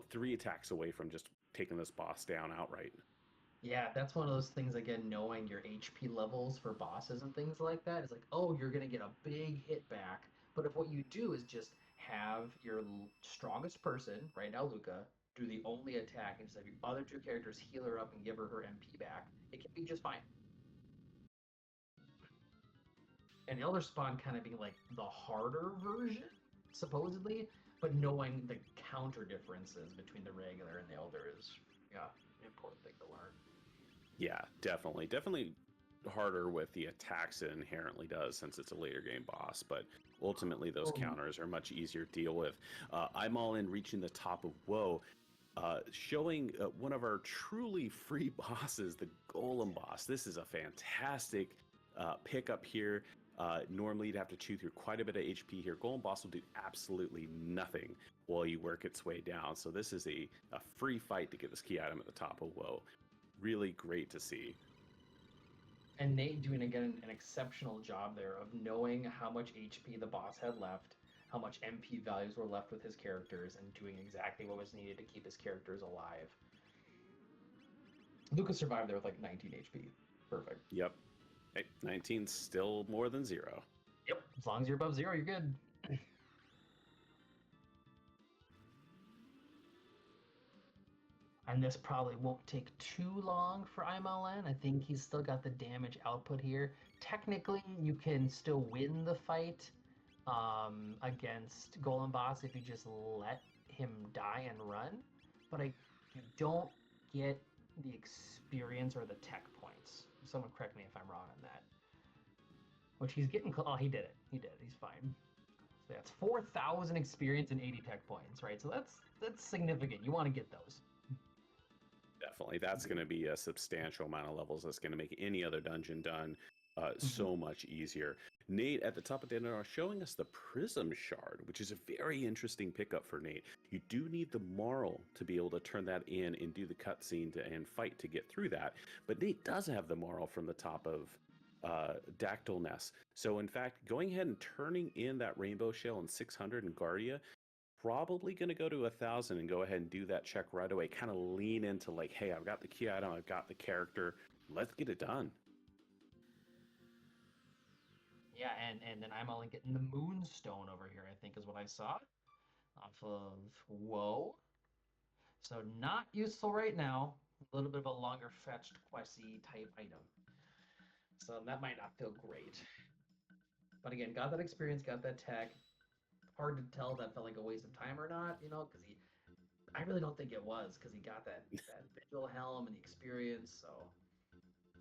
A: 3 attacks away from just taking this boss down outright.
B: Yeah, that's one of those things, again, knowing your HP levels for bosses and things like that is like, oh, you're going to get a big hit back. But if what you do is just have your strongest person, right now Luca, do the only attack and just have your other 2 characters heal her up and give her MP back, it can be just fine. And Elder Spawn kind of being like the harder version, supposedly, but knowing the counter differences between the regular and the Elder is, yeah, an important thing to learn.
A: Yeah, definitely harder with the attacks it inherently does since it's a later game boss, but ultimately those counters are much easier to deal with. I'm all in reaching the top of Woe, showing one of our truly free bosses, the Golem boss. This is a fantastic pickup here. Normally you'd have to chew through quite a bit of HP here. Golem boss will do absolutely nothing while you work its way down. So this is a free fight to get this key item at the top of Woe. Really great to see.
B: And Nate doing, again, an exceptional job there of knowing how much HP the boss had left, how much MP values were left with his characters, and doing exactly what was needed to keep his characters alive. Lucas survived there with like 19 HP. Perfect.
A: Yep. Hey, 19 still more than 0.
B: Yep. As long as you're above 0, you're good. And this probably won't take too long for IMLN. I think he's still got the damage output here. Technically, you can still win the fight against Golem Boss if you just let him die and run. But you don't get the experience or the tech points. Someone correct me if I'm wrong on that. Which he's getting... Oh, he did it. He did it. He's fine. So that's 4,000 experience and 80 tech points, right? So that's significant. You want to get those.
A: Definitely. That's going to be a substantial amount of levels. That's going to make any other dungeon done so much easier. Nate at the top of the dinner showing us the Prism Shard, which is a very interesting pickup for Nate. You do need the Marl to be able to turn that in and do the cutscene and fight to get through that. But Nate does have the Marl from the top of Dactyl Nest. So in fact, going ahead and turning in that Rainbow Shell in 600 in Guardia, probably going to go to 1,000 and go ahead and do that check right away. Kind of lean into like, hey, I've got the key item, I've got the character, let's get it done.
B: Yeah, and then I'm only getting the Moonstone over here, I think is what I saw off of Woe. So not useful right now. A little bit of a longer fetched questy type item. So that might not feel great. But again, got that experience, got that tech. Hard to tell if that felt like a waste of time or not, because I really don't think it was, because he got that Vigil Helm and the experience, so.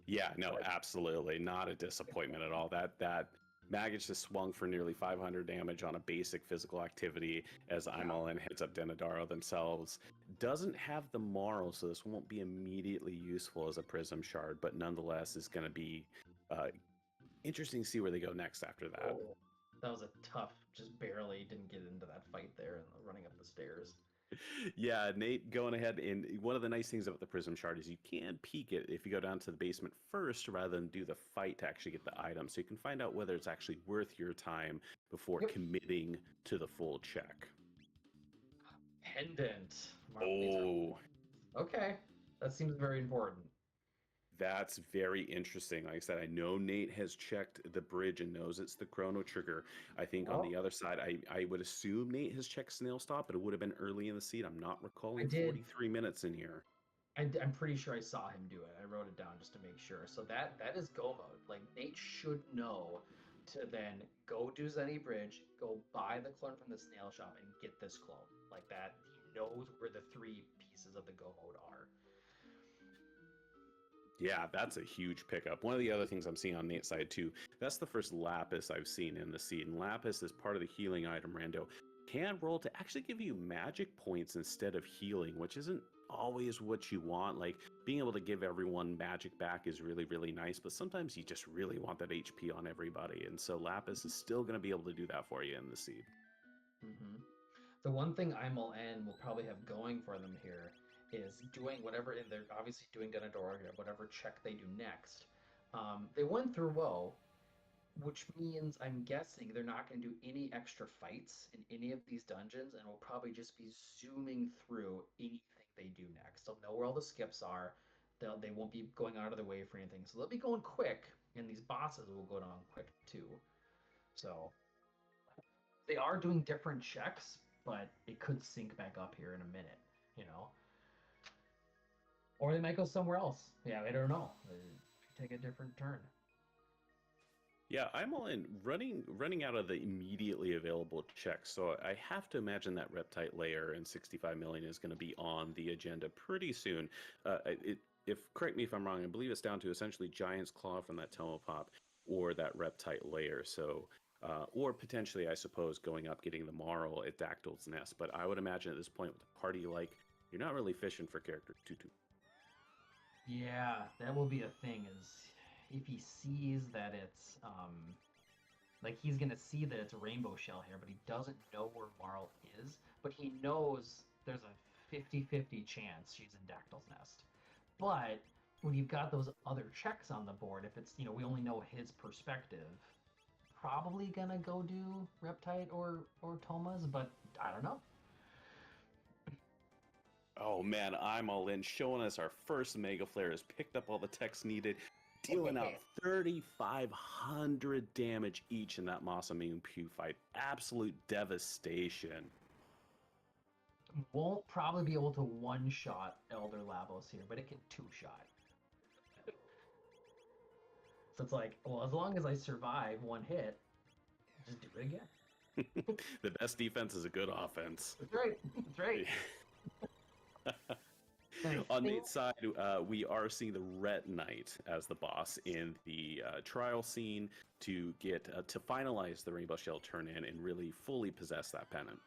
A: Yeah, no, absolutely. Not a disappointment at all. That Magus just swung for nearly 500 damage on a basic physical activity as Imolin hits up Denadaro themselves. Doesn't have the Marl, so this won't be immediately useful as a Prism Shard, but nonetheless is going to be interesting to see where they go next after that.
B: Oh, that was a tough, just barely didn't get into that fight there and running up the stairs.
A: Yeah, Nate going ahead, and one of the nice things about the Prism Shard is you can peek it if you go down to the basement first rather than do the fight to actually get the item. So you can find out whether it's actually worth your time before committing to the full check.
B: Pendant.
A: Oh,
B: Okay, that seems very important.
A: that's very interesting. Like I said, I know Nate has checked the bridge and knows it's the chrono trigger. I think on
B: Well,
A: the other side, I would assume Nate has checked snail stop, but it would have been early in the seed. I'm not
B: I
A: recalling
B: did.
A: 43 minutes in here.
B: I'm pretty sure I saw him do it. I wrote it down just to make sure. So that is go mode. Like Nate should know to then go do Zenny Bridge, go buy the clone from the snail shop, and get this clone. Like that, he knows where the three pieces of the go mode are.
A: Yeah, that's a huge pickup. One of the other things I'm seeing on Nate's side too, that's the first Lapis I've seen in the seed. And Lapis is part of the healing item rando. Can roll to actually give you magic points instead of healing, which isn't always what you want. Like being able to give everyone magic back is really, really nice, but sometimes you just really want that HP on everybody. And so Lapis is still going to be able to do that for you in the seed.
B: Mm-hmm. The one thing IMLN will probably have going for them here is doing whatever, and they're obviously doing Denador, whatever check they do next. They went through Woe, which means I'm guessing they're not going to do any extra fights in any of these dungeons, and will probably just be zooming through anything they do next. They'll know where all the skips are. They won't be going out of their way for anything, so they'll be going quick, and these bosses will go down quick too. So they are doing different checks, but it could sync back up here in a minute, you know? Or they might go somewhere else. Yeah, I don't know. Take a different turn.
A: Yeah, I'm all in running out of the immediately available checks. So I have to imagine that Reptite layer and 65 million is going to be on the agenda pretty soon. If correct me if I'm wrong, I believe it's down to essentially Giant's Claw from that Tomopop or that Reptite layer. So or potentially, I suppose, going up getting the Marl at Dactyl's Nest. But I would imagine at this point with a party like you're not really fishing for character 2-2.
B: Yeah, that will be a thing. Is if he sees that it's like he's gonna see that it's a rainbow shell here, but he doesn't know where Marl is. But he knows there's a 50-50 chance she's in Dactyl's Nest. But when you've got those other checks on the board, if it's we only know his perspective, probably gonna go do Reptite or Toma's, but I don't know.
A: Oh man, I'm all in. Showing us our first Mega Flare has picked up all the techs needed, dealing out 3,500 damage each in that Masamune Pew fight. Absolute devastation.
B: Won't probably be able to one-shot Elder Lavos here, but it can two-shot. So it's like, well, as long as I survive one hit, just do it again.
A: The best defense is a good offense.
B: That's right. That's right.
A: On Nate's side, we are seeing the Ret Knight as the boss in the trial scene to get to finalize the Rainbow Shell turn in and really fully possess that pennant.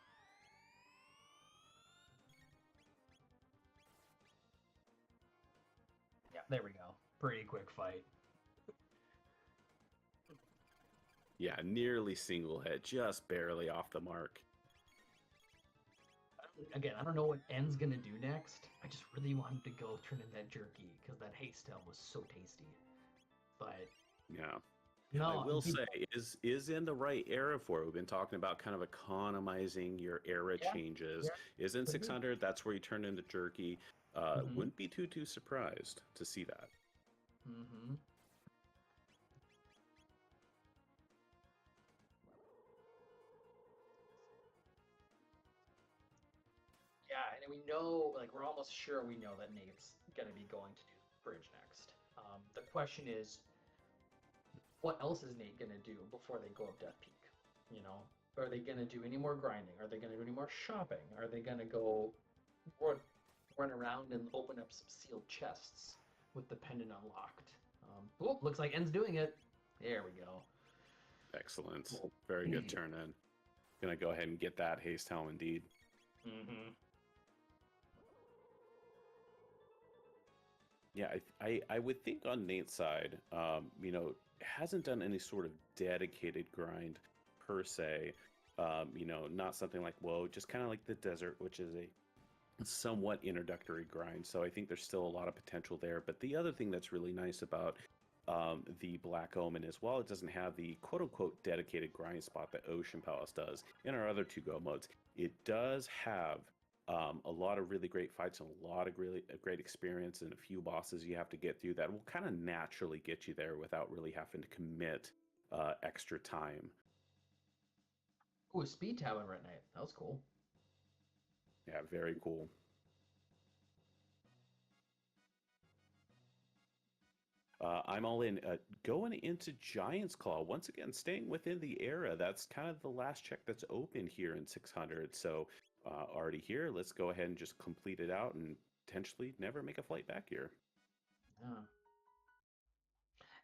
B: Yeah, there we go. Pretty quick fight.
A: Yeah, nearly single hit, just barely off the mark.
B: Again, I don't know what N's gonna do next. I just really wanted to go turn in that jerky because that haste tail was so tasty. But
A: yeah,
B: no,
A: I will say is in the right era for it. We've been talking about kind of economizing your era changes. Is in 600. That's where you turn into jerky. Wouldn't be too surprised to see that.
B: Mm-hmm. Yeah, and we know, like, we're almost sure we know that Nate's gonna be going to do Bridge next. The question is, what else is Nate gonna do before they go up Death Peak? You know, are they gonna do any more grinding? Are they gonna do any more shopping? Are they gonna go run around and open up some sealed chests with the pendant unlocked? Oh, looks like N's doing it. There we go.
A: Excellent. Very good turn in. Gonna go ahead and get that haste helm indeed.
B: Mm-hmm.
A: Yeah, I would think on Nate's side, hasn't done any sort of dedicated grind per se. Not something like, whoa, just kind of like the desert, which is a somewhat introductory grind. So I think there's still a lot of potential there. But the other thing that's really nice about the Black Omen is while it doesn't have the quote-unquote dedicated grind spot that Ocean Palace does in our other two go modes, it does have A lot of really great fights and a lot of really great experience and a few bosses you have to get through that will kind of naturally get you there without really having to commit extra time.
B: Ooh, a speed tab on Red Knight. That was cool.
A: Yeah, very cool. I'm all in. Going into Giant's Claw, once again, staying within the era. That's kind of the last check that's open here in 600. So already here, let's go ahead and just complete it out and potentially never make a flight back here.
B: Yeah.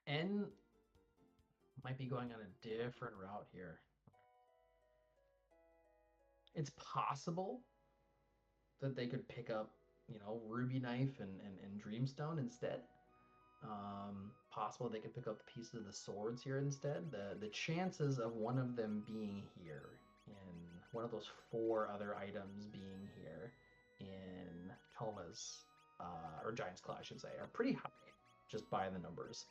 B: N might be going on a different route here. It's possible that they could pick up, Ruby Knife and Dreamstone instead. Possible they could pick up pieces of the swords here instead. The chances of one of them being here and one of those 4 other items being here in Toma's or Giant's Claw, I should say, are pretty high just by the numbers.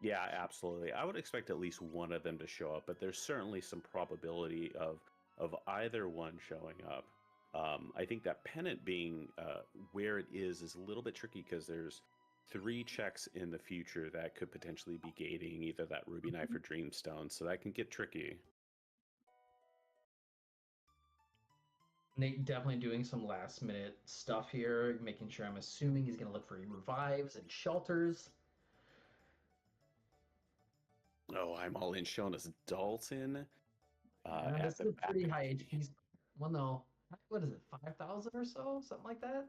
A: Yeah, absolutely. I would expect at least one of them to show up, but there's certainly some probability of either one showing up. I think that pennant being where it is a little bit tricky because there's 3 checks in the future that could potentially be gating either that Ruby Knife or Dreamstone, so that can get tricky.
B: Nate definitely doing some last minute stuff here, making sure, I'm assuming he's going to look for revives and shelters.
A: Oh, I'm all in, showing us Dalton
B: This
A: at
B: is
A: the
B: a
A: back.
B: pretty high HP. Well, no. What is it, 5,000 or so? Something like that?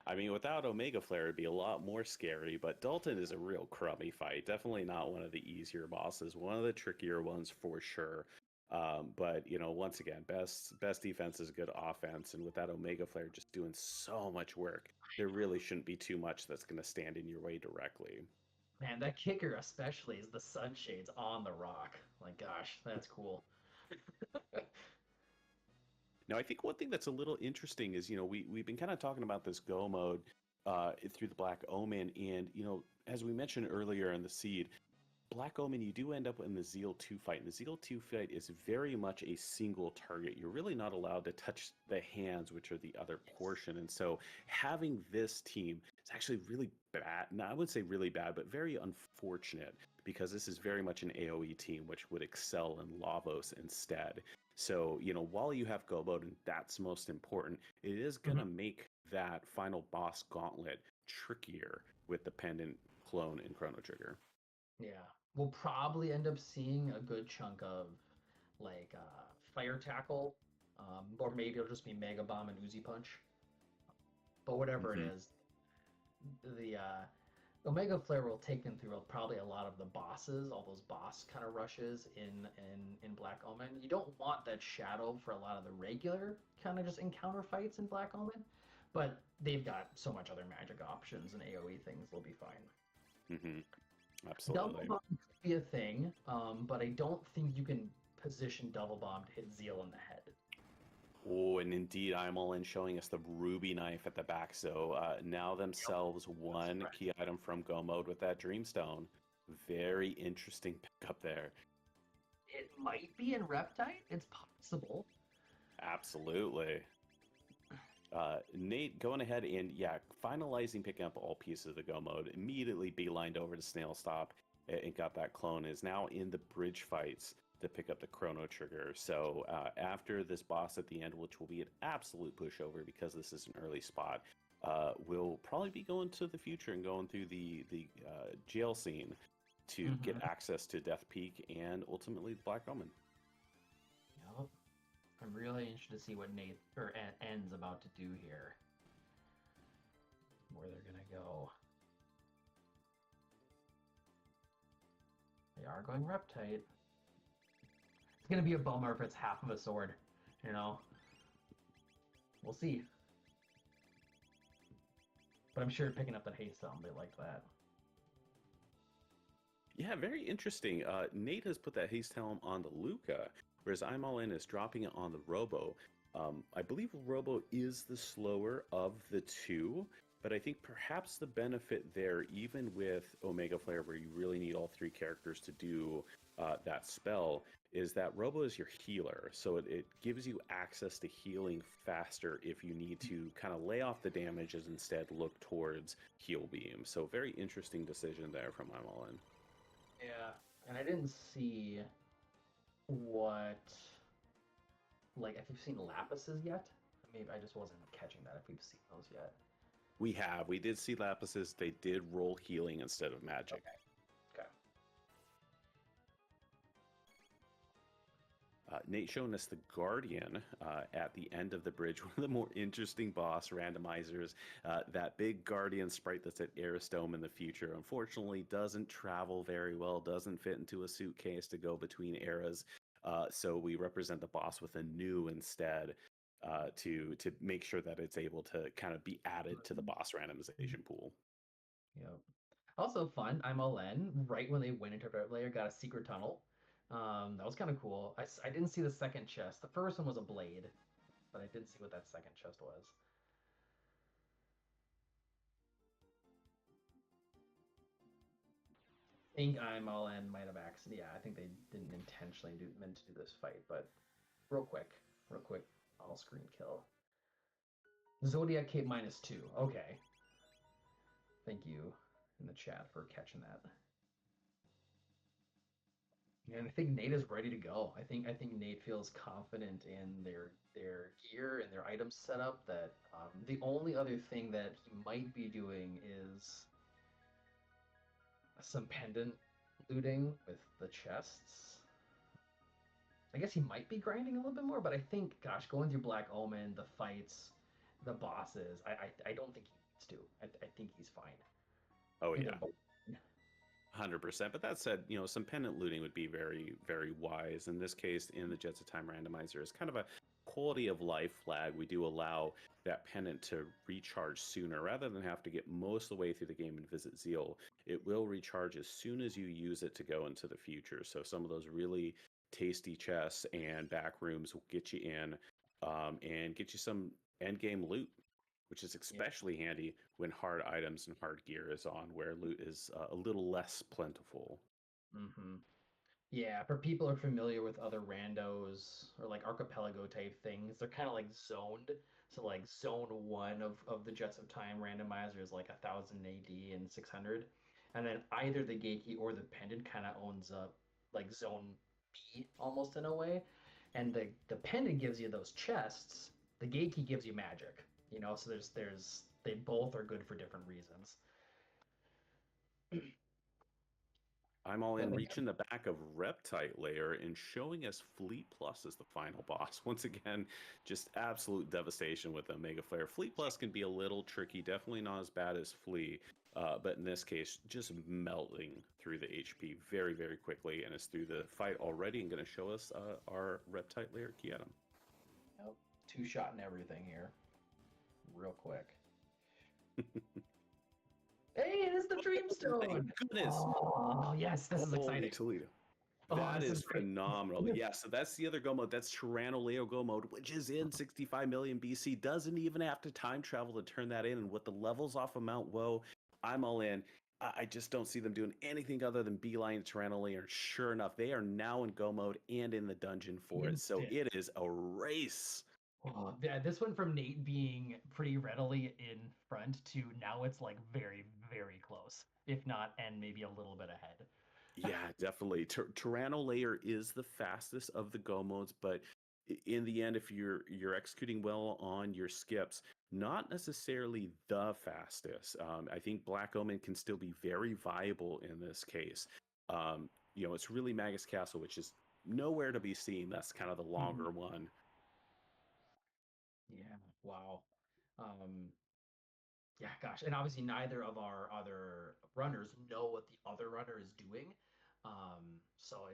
A: I mean, without Omega Flare, it'd be a lot more scary, but Dalton is a real crummy fight. Definitely not one of the easier bosses, one of the trickier ones for sure. But, once again, best defense is good offense, and with that Omega Flare just doing so much work, there really shouldn't be too much that's going to stand in your way directly.
B: Man, that kicker especially is the sunshades on the rock. Like, gosh, that's cool.
A: Now, I think one thing that's a little interesting is, we've been kind of talking about this go mode through the Black Omen, and, as we mentioned earlier in the seed, Black Omen, you do end up in the Zeal 2 fight, and the Zeal 2 fight is very much a single target. You're really not allowed to touch the hands, which are the other portion, and so having this team is actually really bad. No, I would say really bad, but very unfortunate, because this is very much an AoE team, which would excel in Lavos instead. So, while you have Go mode, and that's most important, it is going to make that final boss gauntlet trickier with the Pendant, Clone, and Chrono Trigger.
B: Yeah. We'll probably end up seeing a good chunk of, like, Fire Tackle, or maybe it'll just be Mega Bomb and Uzi Punch. But whatever it is, the Omega Flare will take them through probably a lot of the bosses, all those boss kind of rushes in Black Omen. You don't want that shadow for a lot of the regular kind of just encounter fights in Black Omen, but they've got so much other magic options and AoE things, they'll be fine.
A: Absolutely.
B: Double Bomb could be a thing, but I don't think you can position Double Bomb to hit Zeal in the head.
A: Oh, and indeed, I'm all in, showing us the Ruby Knife at the back. So now themselves one key item from Go mode with that Dreamstone. Very interesting pickup there.
B: It might be in Reptite. It's possible.
A: Absolutely. Nate going ahead and, finalizing picking up all pieces of the Go mode. Immediately beelined over to Snail Stop and got that clone. Is now in the bridge fights to pick up the Chrono Trigger. So after this boss at the end, which will be an absolute pushover because this is an early spot, we'll probably be going to the future and going through the jail scene to get access to Death Peak and ultimately the Black Omen.
B: Yep. I'm really interested to see what Nate or N's about to do here. Where they're gonna go. They are going Reptite. It's gonna be a bummer if it's half of a sword, We'll see. But I'm sure picking up the haste helm, they like that.
A: Yeah, very interesting. Nate has put that haste helm on the Luca, whereas I'm all in is dropping it on the Robo. I believe Robo is the slower of the two. But I think perhaps the benefit there, even with Omega Flare, where you really need all 3 characters to do that spell, is that Robo is your healer. So it gives you access to healing faster if you need to kind of lay off the damage and instead look towards heal beam. So very interesting decision there from I'm All In.
B: Yeah, and I didn't see what, like, if you've seen Lapises yet. Maybe I just wasn't catching that if we've seen those yet.
A: We did see Lapises. They did roll healing instead of magic.
B: Okay.
A: Nate showing us the Guardian at the end of the bridge, one of the more interesting boss randomizers. That big Guardian sprite that's at Aristome in the future, unfortunately, doesn't travel very well, doesn't fit into a suitcase to go between eras. So we represent the boss with a new instead to make sure that it's able to kind of be added to the boss randomization pool.
B: Yep. Also fun. I'm all in. Right when they went into Red Layer, got a secret tunnel. That was kind of cool. I didn't see the second chest. The first one was a blade, but I didn't see what that second chest was. I think I'm all in might have accident. Yeah, I think they didn't intentionally meant to do this fight, but real quick, all screen kill. Zodiac Cape -2. Okay. Thank you in the chat for catching that. And I think Nate is ready to go. I think Nate feels confident in their gear and their item setup. That the only other thing that he might be doing is some pendant looting with the chests. I guess he might be grinding a little bit more, but I think, gosh, going through Black Omen, the fights, the bosses, I don't think he needs to. I think he's fine.
A: Oh yeah. 100%. But that said, some pendant looting would be very, very wise. In this case, in the Jets of Time randomizer, is kind of a quality of life flag. We do allow that pendant to recharge sooner rather than have to get most of the way through the game and visit Zeal. It will recharge as soon as you use it to go into the future. So some of those really tasty chests and back rooms will get you in and get you some end game loot, which is especially handy when hard items and hard gear is on, where loot is a little less plentiful.
B: Mm-hmm. Yeah, for people who are familiar with other randos or like archipelago type things, they're kind of like zoned. So like zone 1 of the Jets of Time randomizer is like 1000 AD and 600. And then either the Geiki or the Pendant kind of owns up like zone B almost in a way. And the Pendant gives you those chests. The Geiki gives you magic. So there's they both are good for different reasons.
A: I'm all in reaching the back of Reptite Layer and showing us Fleet Plus as the final boss. Once again, just absolute devastation with Omega Flare. Fleet Plus can be a little tricky, definitely not as bad as Flea, but in this case, just melting through the HP very, very quickly, and is through the fight already and going to show us our Reptite Layer key item.
B: Yep. 2-shot and everything here. Real quick. Hey, it is the Dreamstone!
A: Thank goodness!
B: Oh, yes, this is exciting.
A: Toledo.
B: Oh,
A: That
B: this
A: is
B: is great.
A: phenomenal. Yeah, so that's the other Go mode. That's Tyranno Leo Go mode, which is in 65 million BC. Doesn't even have to time travel to turn that in. And with the levels off of Mount Woe, I'm all in. I just don't see them doing anything other than beeline Tyranno Layer. Sure enough, they are now in Go mode and in the dungeon for it. So it is a race.
B: Oh, yeah, this one from Nate being pretty readily in front to now it's like very, very close, if not, and maybe a little bit ahead.
A: Yeah, definitely. Tyranno Layer is the fastest of the Go modes, but in the end, if you're executing well on your skips, not necessarily the fastest. I think Black Omen can still be very viable in this case. It's really Magus Castle, which is nowhere to be seen. That's kind of the longer one.
B: Yeah, wow. Yeah, gosh, and obviously neither of our other runners know what the other runner is doing. So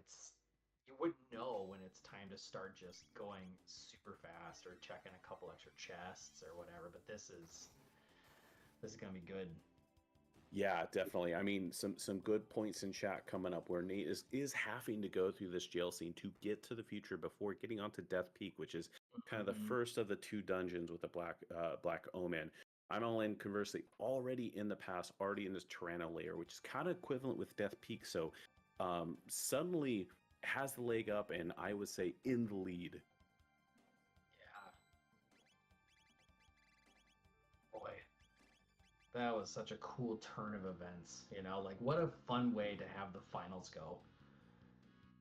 B: you wouldn't know when it's time to start just going super fast or checking a couple extra chests or whatever. But this is gonna be good.
A: Yeah, definitely. I mean, some good points in chat coming up where Nate is having to go through this jail scene to get to the future before getting onto Death Peak, which is kind of the first of the 2 dungeons with the Black Omen. I'm all in, conversely, already in the past, already in this Tyranno layer, which is kind of equivalent with Death Peak. So suddenly has the leg up, and I would say in the lead.
B: Yeah. Boy, that was such a cool turn of events. You know, like what a fun way to have the finals go.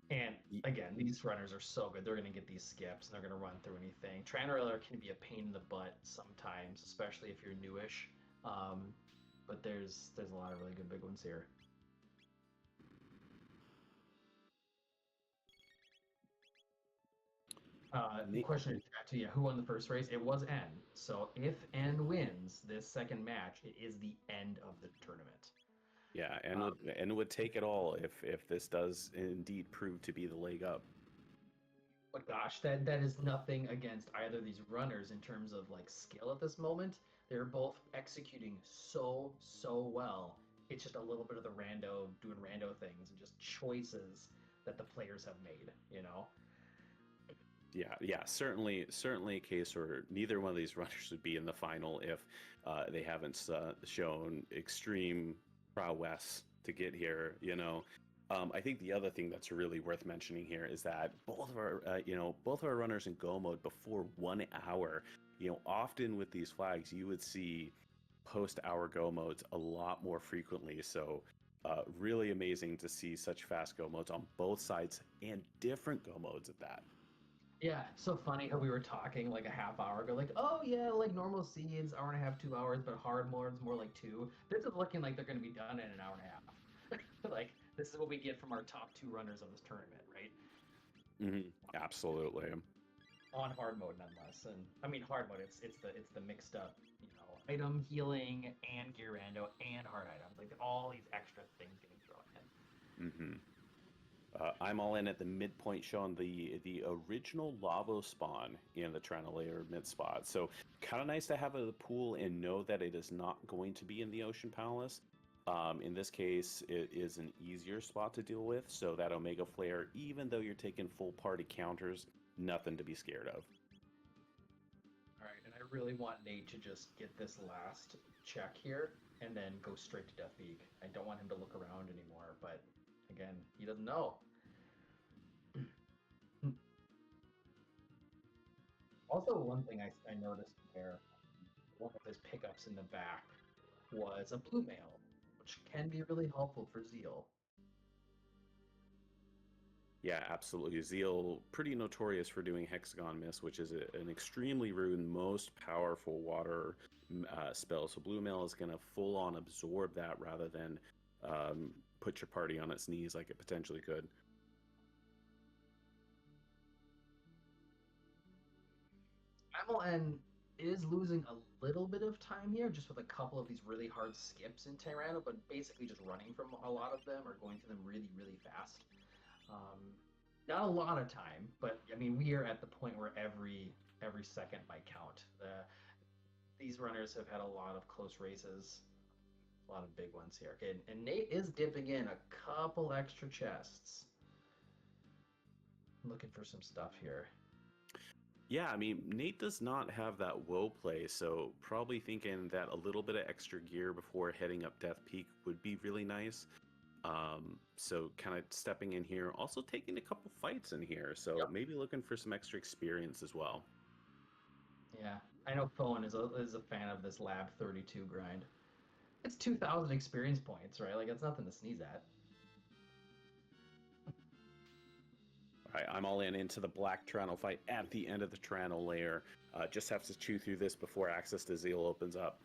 B: And again, these runners are so good. They're going to get these skips and they're going to run through anything. Tranroiler can be a pain in the butt sometimes, especially if you're newish. But there's a lot of really good big ones here. Question in chat too. Yeah, who won the first race? It was N. So if N wins this second match, it is the end of the tournament.
A: Yeah, and would take it all if this does indeed prove to be the leg up.
B: But gosh, that is nothing against either of these runners in terms of like skill at this moment. They're both executing so well. It's just a little bit of the rando doing rando things and just choices that the players have made, you know.
A: Yeah, certainly a case where neither one of these runners would be in the final if they haven't shown extreme prowess to get here. You know, I think the other thing that's really worth mentioning here is that both of our runners in go mode before 1 hour. You know, often with these flags, you would see post-hour go modes a lot more frequently. So. Really amazing to see such fast go modes on both sides and different go modes at that.
B: Yeah, so funny how we were talking like a half hour ago, like, oh yeah, like normal seeds, hour and a half, 2 hours, but hard mode's more like 2. This is looking like they're going to be done in an hour and a half. Like, this is what we get from our top 2 runners of this tournament, right?
A: Absolutely.
B: On hard mode, nonetheless. And I mean, hard mode, it's the mixed up, you know, item healing and gear rando and hard items, like all these extra things getting thrown in.
A: I'm all in at the midpoint, showing the original lava spawn in the Tyranno layer mid spot. So kind of nice to have a pool and know that it is not going to be in the Ocean Palace. In this case, it is an easier spot to deal with. So that Omega Flare, even though you're taking full party counters, nothing to be scared of.
B: All right, and I really want Nate to just get this last check here and then go straight to Death Peak. I don't want him to look around anymore, but again, he doesn't know. Also, one thing I noticed there, one of his pickups in the back was a blue mail, which can be really helpful for Zeal.
A: Yeah, absolutely. Zeal, pretty notorious for doing Hexagon Miss, which is an extremely rude, most powerful water spell. So Blue Mail is going to full on absorb that rather than put your party on its knees like it potentially could.
B: MLN is losing a little bit of time here, just with a couple of these really hard skips in Tyranno, but basically just running from a lot of them or going through them really fast. Not a lot of time, but I mean, we are at the point where every second might count. These runners have had a lot of close races, a lot of big ones here. Okay, and Nate is dipping in a couple extra chests. I'm looking for some stuff here.
A: Yeah, I mean, Nate does not have that woe play, so probably thinking that a little bit of extra gear before heading up Death Peak would be really nice. So kind of stepping in here, also taking a couple fights in here, so maybe looking for some extra experience as well.
B: Yeah, I know Fowen is a fan of this Lab 32 grind. It's 2,000 experience points, right? Like, it's nothing to sneeze at.
A: All right, I'm all into the Black Tyranno fight at the end of the Tyranno layer. Just have to chew through this before access to Zeal opens up.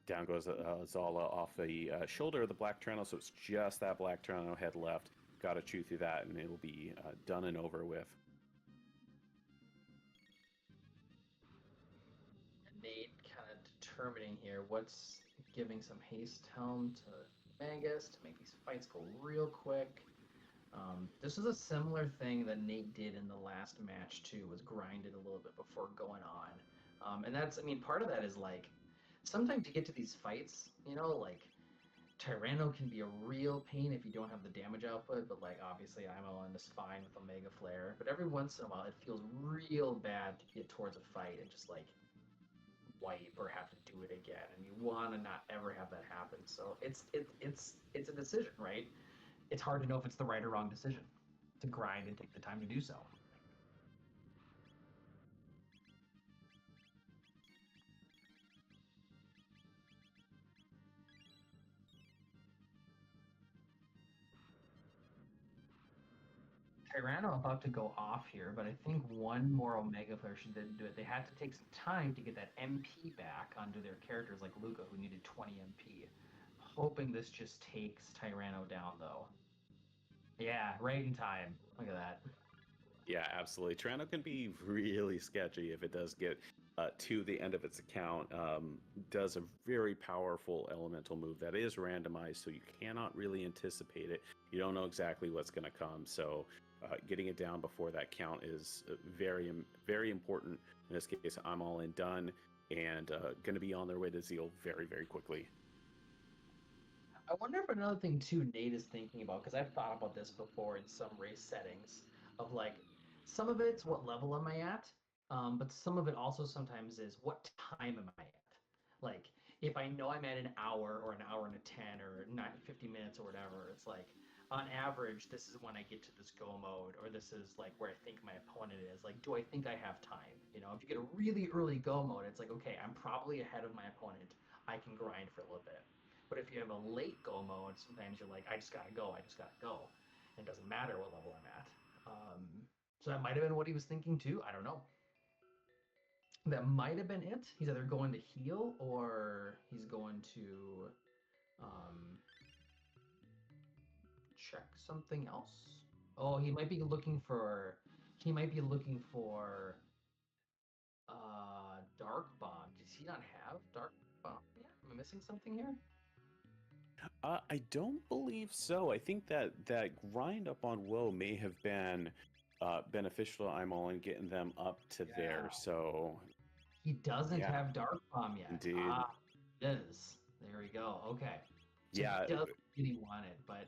A: Down goes Zala off the shoulder of the Black Tyranno, so it's just that Black Tyranno head left. Got to chew through that, and it'll be done and over with.
B: Nate kind of determining here what's giving some haste helm to Mangus to make these fights go real quick. This is a similar thing that Nate did in the last match too, was grinded a little bit before going on. And that's, I mean, part of that is like sometimes to get to these fights, you know, like Tyranno can be a real pain if you don't have the damage output, but like obviously I'm just fine with Omega Flare. But every once in a while, it feels real bad to get towards a fight and just like wipe or have to do it again, and you want to not ever have that happen. So it's a decision, right? It's hard to know if it's the right or wrong decision to grind and take the time to do so. Tyranno about to go off here, but I think one more Omega player should didn't do it. They had to take some time to get that MP back onto their characters like Luca, who needed 20 MP. Hoping this just takes Tyranno down, though. Yeah, right in time. Look at that.
A: Yeah, absolutely. Tyranno can be really sketchy if it does get to the end of its account. Does a very powerful elemental move that is randomized, so you cannot really anticipate it. You don't know exactly what's going to come. So getting it down before that count is very, very important. In this case, I'm all in done and going to be on their way to Zeal very, very quickly.
B: I wonder if another thing too Nate is thinking about, because I've thought about this before in some race settings, of like some of it's what level am I at, but some of it also sometimes is what time am I at. Like if I know I'm at an hour or an hour and a 10 or 50 minutes or whatever, it's like on average this is when I get to this go mode, or this is like where I think my opponent is. Like, do I think I have time? You know, if you get a really early go mode, it's like, okay, I'm probably ahead of my opponent. I can grind for a little bit. But if you have a late go mode, sometimes you're like, I just gotta go, I just gotta go. It doesn't matter what level I'm at. So that might have been what he was thinking too. I don't know. That might have been it. He's either going to heal or he's going to um, check something else. Oh, he might be looking for. He might be looking for Dark Bomb. Does he not have Dark Bomb yet? Am I missing something here?
A: I don't believe so. I think that grind up on Woe may have been beneficial to I'm all in getting them up to there.
B: Yeah.
A: So
B: He doesn't
A: yeah,
B: have Dark Bomb yet.
A: indeed.
B: Ah, it is. There we go. Okay. So he
A: Yeah,
B: does really want it, but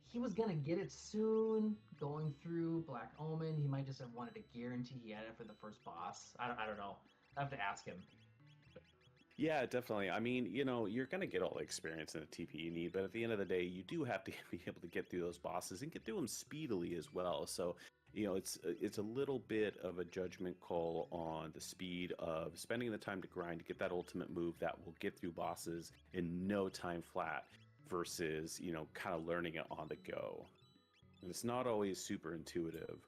B: he was gonna get it soon. Going through Black Omen, he might just have wanted to guarantee he had it for the first boss. I don't know. I have to ask him.
A: yeah, definitely. I mean, you're gonna get all the experience in the TP you need, but at the end of the day, you do have to be able to get through those bosses and get through them speedily as well. So, it's a little bit of a judgment call on the speed of spending the time to grind to get that ultimate move that will get through bosses in no time flat versus, kind of learning it on the go. And it's not always super intuitive.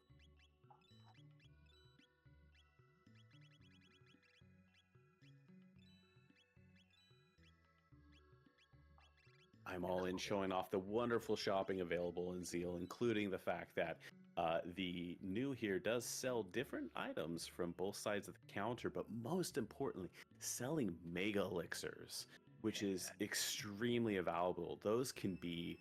A: I'm all in showing off the wonderful shopping available in Zeal, including the fact that the new here does sell different items from both sides of the counter, but most importantly, selling mega elixirs, which is extremely valuable. Those can be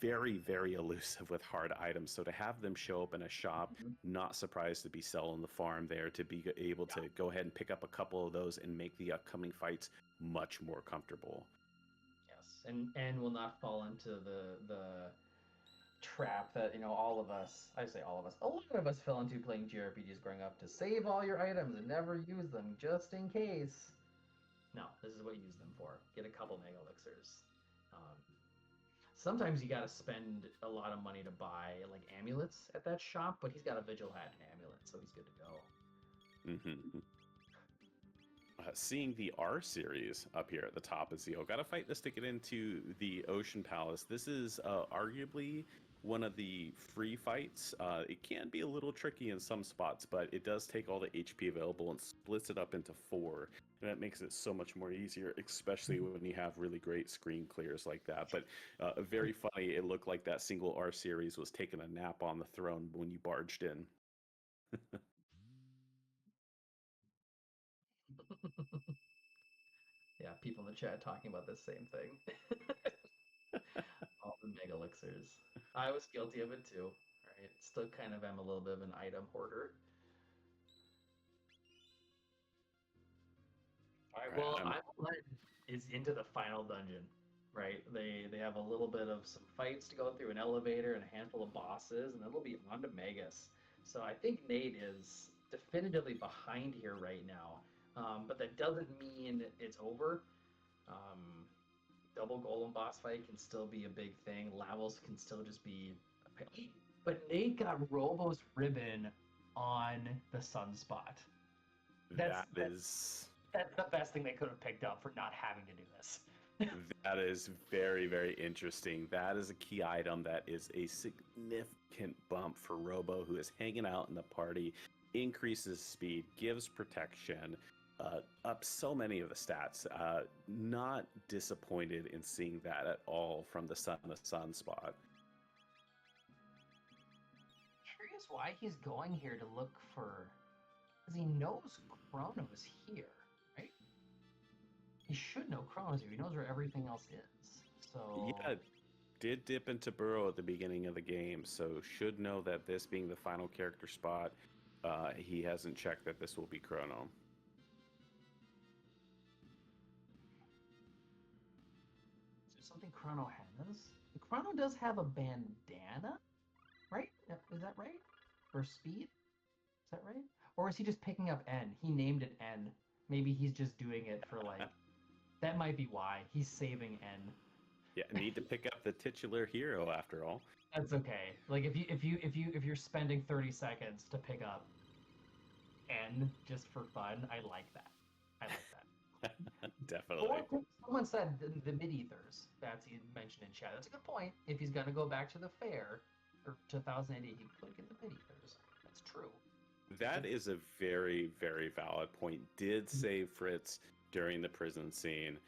A: very, very elusive with hard items. So to have them show up in a shop, not surprised to be selling the farm there, to be able to go ahead and pick up a couple of those and make the upcoming fights much more comfortable.
B: Yes, and will not fall into the trap that all of us, I say all of us, a lot of us fell into playing JRPGs growing up, to save all your items and never use them just in case. No, this is what you use them for. Get a couple mega elixirs. Um, Sometimes you got to spend a lot of money to buy like amulets at that shop, but he's got a vigil hat and amulet, so he's good to go.
A: Mm-hmm. Seeing the R series up here at the top of Zeo. Got to fight this to get into the Ocean Palace. This is arguably one of the free fights. It can be a little tricky in some spots, but it does take all the HP available and splits it up into 4. And that makes it so much more easier, especially when you have really great screen clears like that. But very funny, it looked like that single R series was taking a nap on the throne when you barged in.
B: Yeah, people in the chat talking about the same thing. All the mega elixirs. I was guilty of it too. Right, still kind of am a little bit of an item hoarder. All right, well,
A: I'm
B: I'm is into the final dungeon, right? They have a little bit of some fights to go through, an elevator and a handful of bosses, and then they'll be on to Magus. So I think Nate is definitively behind here right now, but that doesn't mean it's over. Um, Double golem boss fight can still be a big thing. Lavos can still just be a pain. But Nate got Robo's ribbon on the sunspot. That's the best thing they could have picked up for not having to do this.
A: That is very, very interesting. That is a key item that is a significant bump for Robo, who is hanging out in the party, increases speed, gives protection, up so many of the stats. Not disappointed in seeing that at all from the sunspot.
B: Curious why he's going here to look for, because he knows Chrono's here, right? He should know Chrono's here. He knows where everything else is. So
A: yeah, did dip into Burrow at the beginning of the game, so should know that this being the final character spot, he hasn't checked that this will be Chrono.
B: Something Chrono has. Chrono does have a bandana, right? Is that right? For speed? Is that right? Or is he just picking up N? He named it N. Maybe he's just doing it for like. That might be why he's saving N.
A: Yeah, need to pick up the titular hero after all.
B: That's okay. Like if you're spending 30 seconds to pick up N just for fun, I like that. I like that.
A: Definitely.
B: Someone said the mid-ethers. That's he mentioned in chat. That's a good point. If he's gonna go back to the fair or 2080, he could get the mid-ethers. That's true.
A: That is a very, very valid point. Did save Fritz during the prison scene,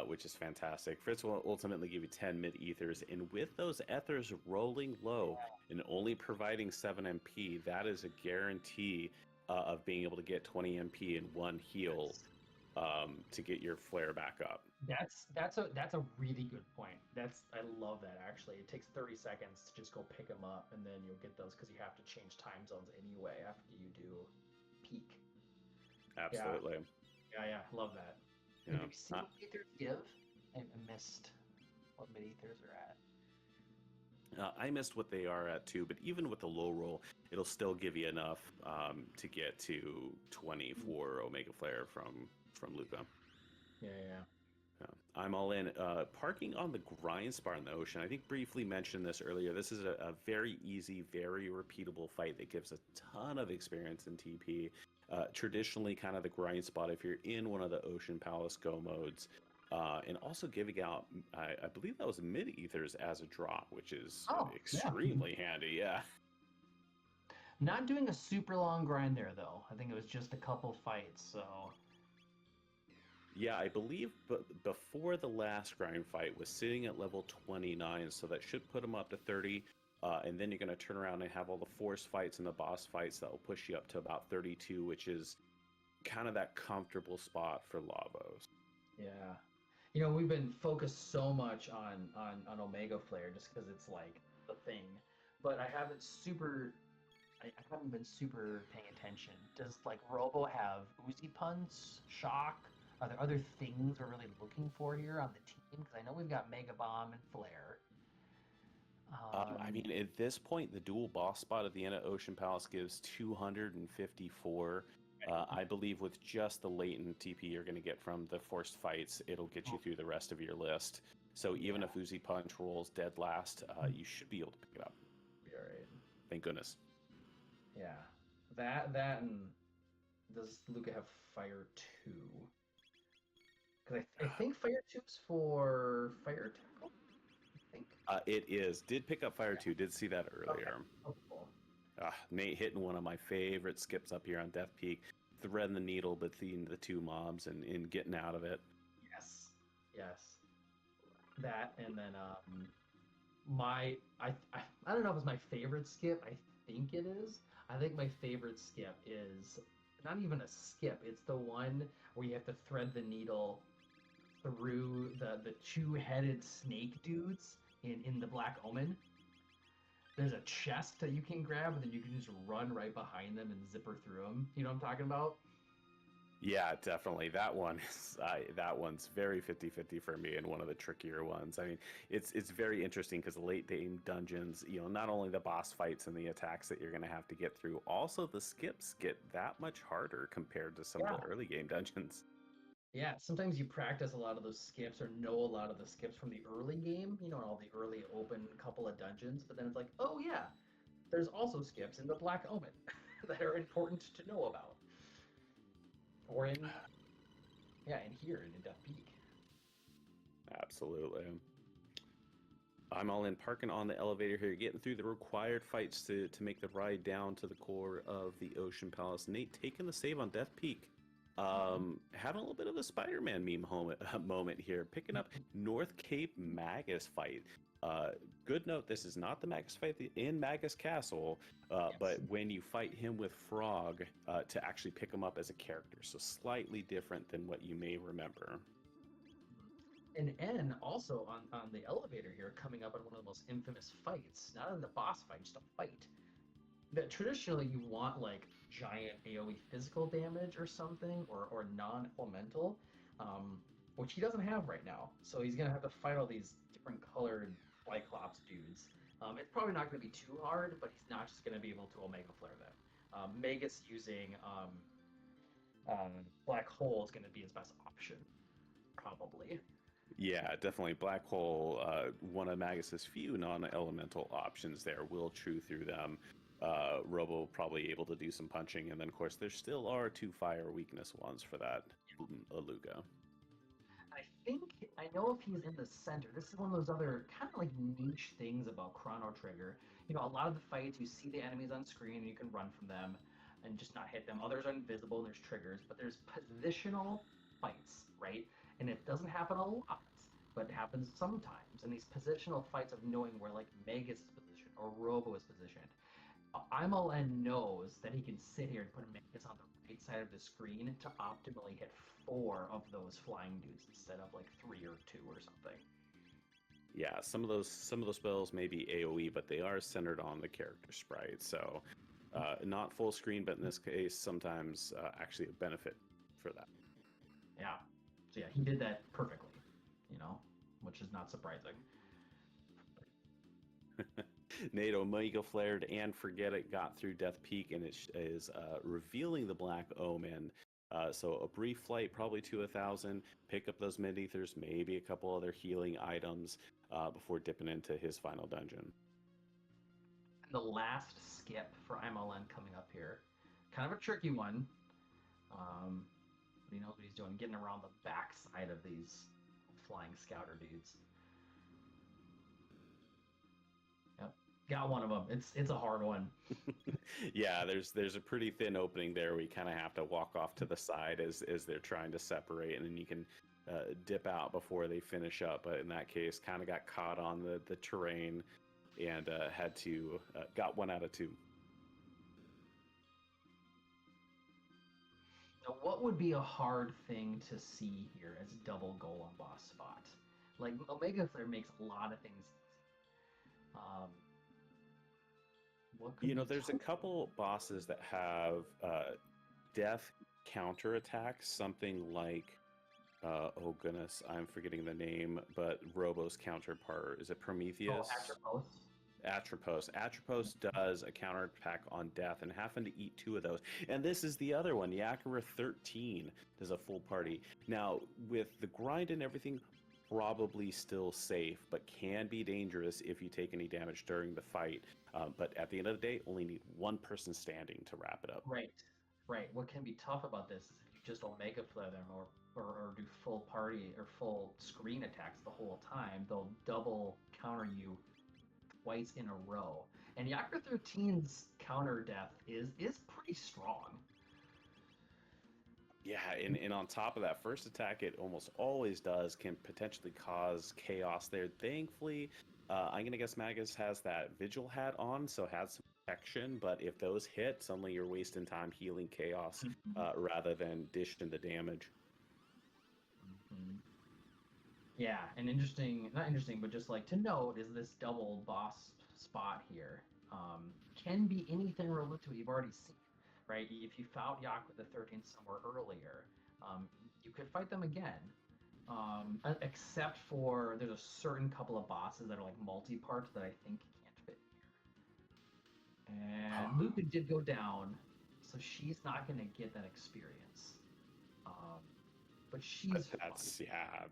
A: which is fantastic. Fritz will ultimately give you 10 mid-ethers, and with those ethers rolling low and only providing 7 MP, that is a guarantee of being able to get 20 MP and 1 heal. To get your flare back up.
B: That's a really good point. I love that actually. It takes 30 seconds to just go pick them up, and then you'll get those because you have to change time zones anyway after you do peak.
A: Absolutely.
B: Yeah, love that.
A: Yeah.
B: Did we see what ethers give? I missed what mid ethers are at.
A: I missed what they are at too, but even with the low roll, it'll still give you enough to get to 20 for Omega Flare from Luca.
B: Yeah.
A: I'm all in. Parking on the grind spot in the ocean. I think briefly mentioned this earlier. This is a very easy, very repeatable fight that gives a ton of experience in TP. Traditionally, kind of the grind spot if you're in one of the Ocean Palace Go modes. And also giving out, I believe that was mid-ethers as a drop, which is extremely handy, yeah.
B: Not doing a super long grind there, though. I think it was just a couple fights, so...
A: Yeah, I believe before the last grind fight was sitting at level 29, so that should put him up to 30. And then you're going to turn around and have all the force fights and the boss fights that will push you up to about 32, which is kind of that comfortable spot for Lavos.
B: Yeah. We've been focused so much on Omega Flare just because it's like the thing. But I haven't been super paying attention. Does like Robo have Uzi Punch, Shock? Are there other things we're really looking for here on the team? Because I know we've got Mega Bomb and Flare.
A: I mean, at this point, the dual boss spot at the end of Ocean Palace gives 254. I believe with just the latent TP you're going to get from the forced fights, it'll get you through the rest of your list. So even if Uzi Punch rolls dead last, you should be able to pick it up.
B: Be all right.
A: Thank goodness.
B: Yeah. That and does Luca have Fire 2? Because I think Fire 2's for Fire Tackle. I think.
A: It is. Did pick up Fire 2. Did see that earlier.
B: Okay. Oh, cool.
A: Nate hitting one of my favorite skips up here on Death Peak, threading the needle between the two mobs and getting out of it.
B: Yes. That and then I don't know if it's my favorite skip. I think it is. I think my favorite skip is not even a skip. It's the one where you have to thread the needle through the two-headed snake dudes in the Black Omen. There's a chest that you can grab, and then you can just run right behind them and zipper through them. You know what I'm talking about?
A: Yeah, definitely. That one is that one's very 50-50 for me and one of the trickier ones. I mean, it's very interesting because the late game dungeons, not only the boss fights and the attacks that you're going to have to get through, also the skips get that much harder compared to some of
B: Yeah.
A: the early game dungeons.
B: Yeah, sometimes you practice a lot of those skips or know a lot of the skips from the early game, all the early open couple of dungeons, but then it's like, oh yeah, there's also skips in the Black Omen that are important to know about. Or in here in Death Peak.
A: Absolutely. I'm all in parking on the elevator here, getting through the required fights to make the ride down to the core of the Ocean Palace. Nate taking the save on Death Peak. Having a little bit of a Spider-Man meme moment here, picking up North Cape Magus fight. Good note, this is not the Magus fight in Magus Castle, but when you fight him with Frog to actually pick him up as a character, so slightly different than what you may remember.
B: And N also on the elevator here, coming up on one of the most infamous fights, not in the boss fight, just a fight. That traditionally you want like giant AoE physical damage or something, or non-elemental, which he doesn't have right now. So he's gonna have to fight all these different colored Cyclops dudes. It's probably not gonna be too hard, but he's not just gonna be able to Omega Flare them. Magus using Black Hole is gonna be his best option, probably.
A: Yeah, definitely. Black Hole, one of Magus's few non-elemental options there, will chew through them. Robo probably able to do some punching, and then of course there still are 2 fire weakness ones for that Aluga.
B: I know if he's in the center, this is one of those other kind of like niche things about Chrono Trigger. A lot of the fights, you see the enemies on screen and you can run from them and just not hit them. Others are invisible and there's triggers, but there's positional fights, right? And it doesn't happen a lot, but it happens sometimes. And these positional fights of knowing where like Magus is positioned or Robo is positioned. IMLN knows that he can sit here and put Magus on the right side of the screen to optimally hit 4 of those flying dudes instead of like 3 or 2 or something.
A: Yeah, some of those spells may be AoE, but they are centered on the character sprite. So not full screen, but in this case, sometimes actually a benefit for that.
B: Yeah. So yeah, he did that perfectly, which is not surprising.
A: NATO Omega flared and Forget It got through Death Peak, and it is revealing the Black Omen. So a brief flight, probably to 1,000. Pick up those mid ethers, maybe a couple other healing items before dipping into his final dungeon.
B: And the last skip for IMLN coming up here, kind of a tricky one. But he knows what he's doing, getting around the backside of these flying scouter dudes. Got one of them. It's a hard one.
A: Yeah, there's a pretty thin opening there where you kind of have to walk off to the side as they're trying to separate, and then you can dip out before they finish up. But in that case, kind of got caught on the terrain and had to got 1 out of 2.
B: Now, what would be a hard thing to see here as double golem boss spot? Like Omega Flare makes a lot of things easy.
A: There's a couple bosses that have death counter attacks, something like oh goodness, I'm forgetting the name, but Robo's counterpart, is it Prometheus?
B: Oh, Atropos.
A: Atropos does a counter attack on death and having to eat 2 of those. And this is the other one, Yakura 13 does a full party. Now, with the grind and everything, probably still safe, but can be dangerous if you take any damage during the fight. But at the end of the day, only need 1 person standing to wrap it up.
B: Right. What can be tough about this is if you just Omega Flare them or do full party or full screen attacks the whole time, they'll double counter you twice in a row. And Yakura 13's counter death is pretty strong.
A: Yeah, and on top of that, first attack, it almost always does, can potentially cause chaos there. Thankfully, I'm going to guess Magus has that Vigil hat on, so has some protection, but if those hit, suddenly you're wasting time healing chaos rather than dishing the damage.
B: Yeah, and not interesting, but just like to note is this double boss spot here can be anything related to what you've already seen. right? If you fought Yak with the 13th somewhere earlier, you could fight them again. Except for there's a certain couple of bosses that are like multi-part that I think can't fit here. And Luca did go down, so she's not going to get that experience. But she's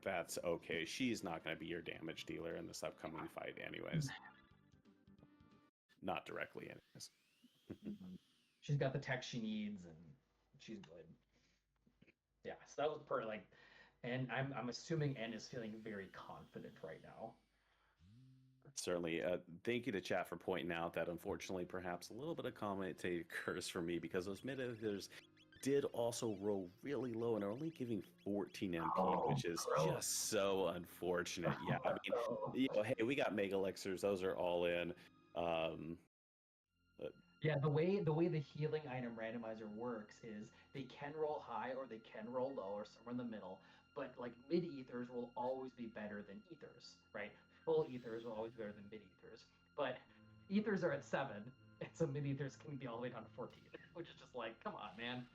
A: that's okay. She's not going to be your damage dealer in this upcoming fight, anyways. Not directly, anyways.
B: She's got the tech she needs, and she's good. Yeah, so that was like, and I'm assuming N is feeling very confident right now.
A: Certainly. Thank you to chat for pointing out that unfortunately, perhaps a little bit of commentator curse for me because those mid ethers did also roll really low and are only giving 14 MP, which is just so unfortunate. Yeah, I mean, hey, we got Mega Elixirs; those are all in.
B: Yeah, the way the healing item randomizer works is they can roll high or they can roll low or somewhere in the middle, but like mid ethers will always be better than ethers, right? Full ethers will always be better than mid ethers, but ethers are at 7, and so mid ethers can be all the way down to 14, which is just like, come on, man.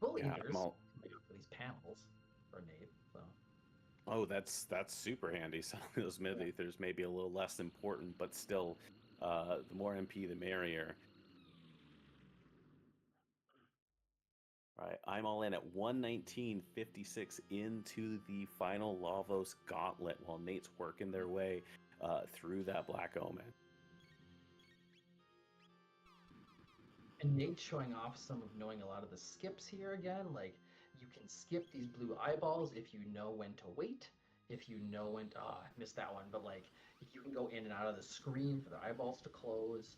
B: Full ethers for these panels for Nate. So.
A: Oh, that's super handy. Some of those mid ethers may be a little less important, but still, the more MP, the merrier. All right, I'm all in at 119.56 into the final Lavos Gauntlet while Nate's working their way through that Black Omen.
B: And Nate's showing off some of knowing a lot of the skips here again. Like, you can skip these blue eyeballs if you know when to wait. If you know when to... I missed that one. But, like, if you can go in and out of the screen for the eyeballs to close.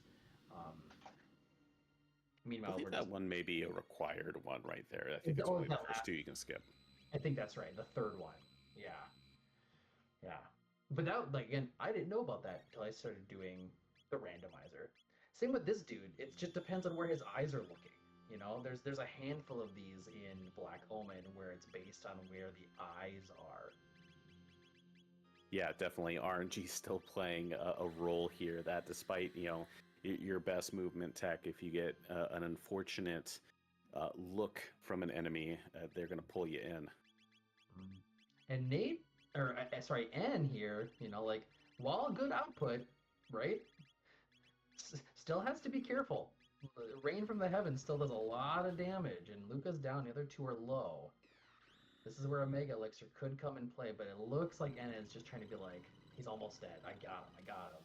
B: Meanwhile,
A: I think that one may be a required one right there. I think it's only the first 2 you can skip.
B: I think that's right. The third one. Yeah. Yeah. But that, like, again, I didn't know about that until I started doing the randomizer. Same with this dude. It just depends on where his eyes are looking. You know, there's a handful of these in Black Omen where it's based on where the eyes are.
A: Yeah, definitely. RNG still playing a role here. That despite, you know, your best movement tech, if you get an unfortunate look from an enemy, they're going to pull you in.
B: And Nate, or sorry, N here, you know, like, while good output, right, still has to be careful. Rain from the heavens still does a lot of damage, and Luca's down, the other 2 are low. This is where a Mega Elixir could come and play, but it looks like N is just trying to be like, he's almost dead. I got him.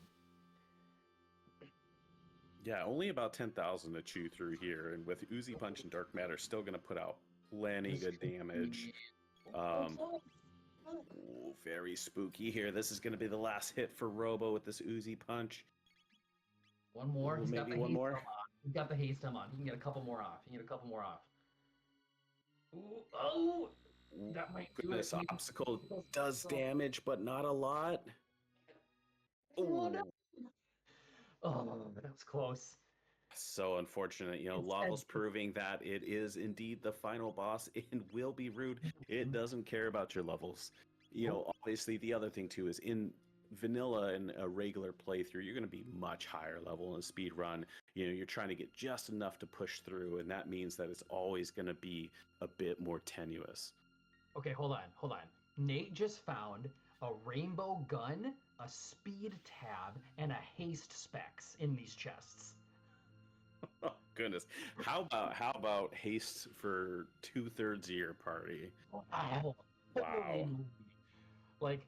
A: Yeah, only about 10,000 to chew through here, and with Uzi Punch and Dark Matter still going to put out plenty good damage. Ooh, very spooky here. This is going to be the last hit for Robo with this Uzi Punch.
B: One more. He's
A: maybe one more.
B: He's got the haste on. He can get a couple more off. Ooh, oh! That might do it.
A: This obstacle does damage, but not a lot.
B: Oh, no. Oh, that was close.
A: So unfortunate. You know, Lavos proving that it is indeed the final boss and will be rude. It doesn't care about your levels. You know, obviously the other thing too is in vanilla and a regular playthrough, you're going to be much higher level in a speed run. You know, you're trying to get just enough to push through, and that means that it's always going to be a bit more tenuous.
B: Okay, hold on. Nate just found a rainbow gun, a speed tab, and a haste specs in these chests.
A: Oh goodness! How about haste for 2/3 of your party?
B: Wow! Like,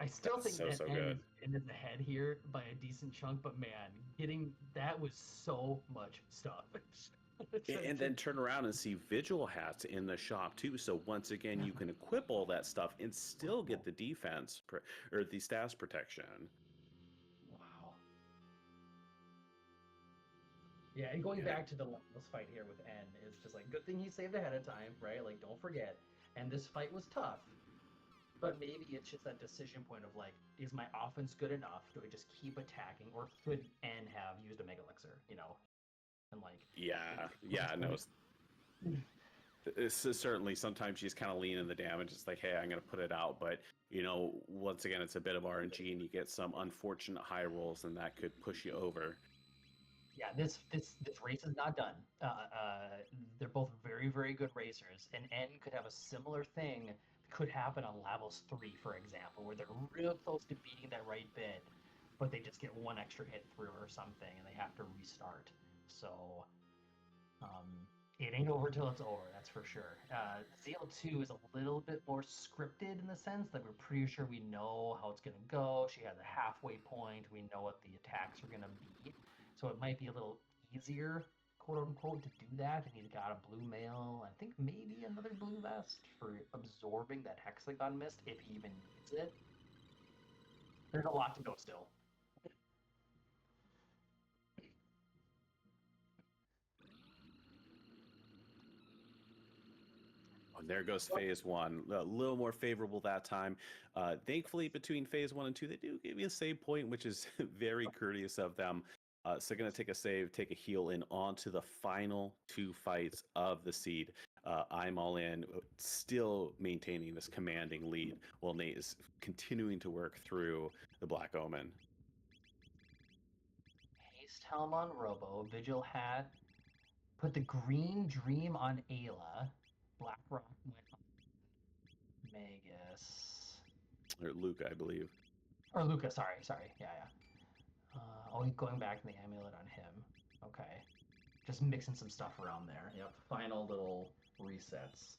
B: I still think that ends ahead here by a decent chunk, but man, getting that was so much stuff.
A: And then turn around and see Vigil hats in the shop too. So once again, you can equip all that stuff and still get the defense or the status protection.
B: Wow. Yeah, and going back to the last fight here with N is just like, good thing he saved ahead of time, right? Like, don't forget. And this fight was tough. But maybe it's just that decision point of like, is my offense good enough? Do I just keep attacking, or could N have used a Mega Elixir? You know, and like,
A: No, Certainly, sometimes you just kind of lean in the damage. It's like, hey, I'm going to put it out, but once again, it's a bit of RNG, and you get some unfortunate high rolls, and that could push you over.
B: Yeah, this race is not done. They're both very, very good racers, and N could have a similar thing could happen on Lavos 3, for example, where they're real close to beating that right bit, but they just get one extra hit through or something, and they have to restart. So it ain't over till it's over, that's for sure. ZL2 is a little bit more scripted in the sense that we're pretty sure we know how it's going to go. She has a halfway point. We know what the attacks are going to be. So it might be a little easier, quote unquote, to do that. And he's got a blue mail, I think maybe another blue vest for absorbing that hexagon mist if he even needs it. There's a lot to go still.
A: And there goes phase one. A little more favorable that time. Thankfully, between phase 1 and 2, they do give you a save point, which is very courteous of them. So going to take a save, take a heal in onto the final 2 fights of the seed. I'm all in, still maintaining this commanding lead while Nate is continuing to work through the Black Omen.
B: Haste Helm on Robo, Vigil Hat, put the Green Dream on Ayla, Black Rock went on Magus.
A: Or Luke, I believe.
B: Or Luca, sorry. Yeah. He's going back to the amulet on him. Okay. Just mixing some stuff around there. Yep. Final little resets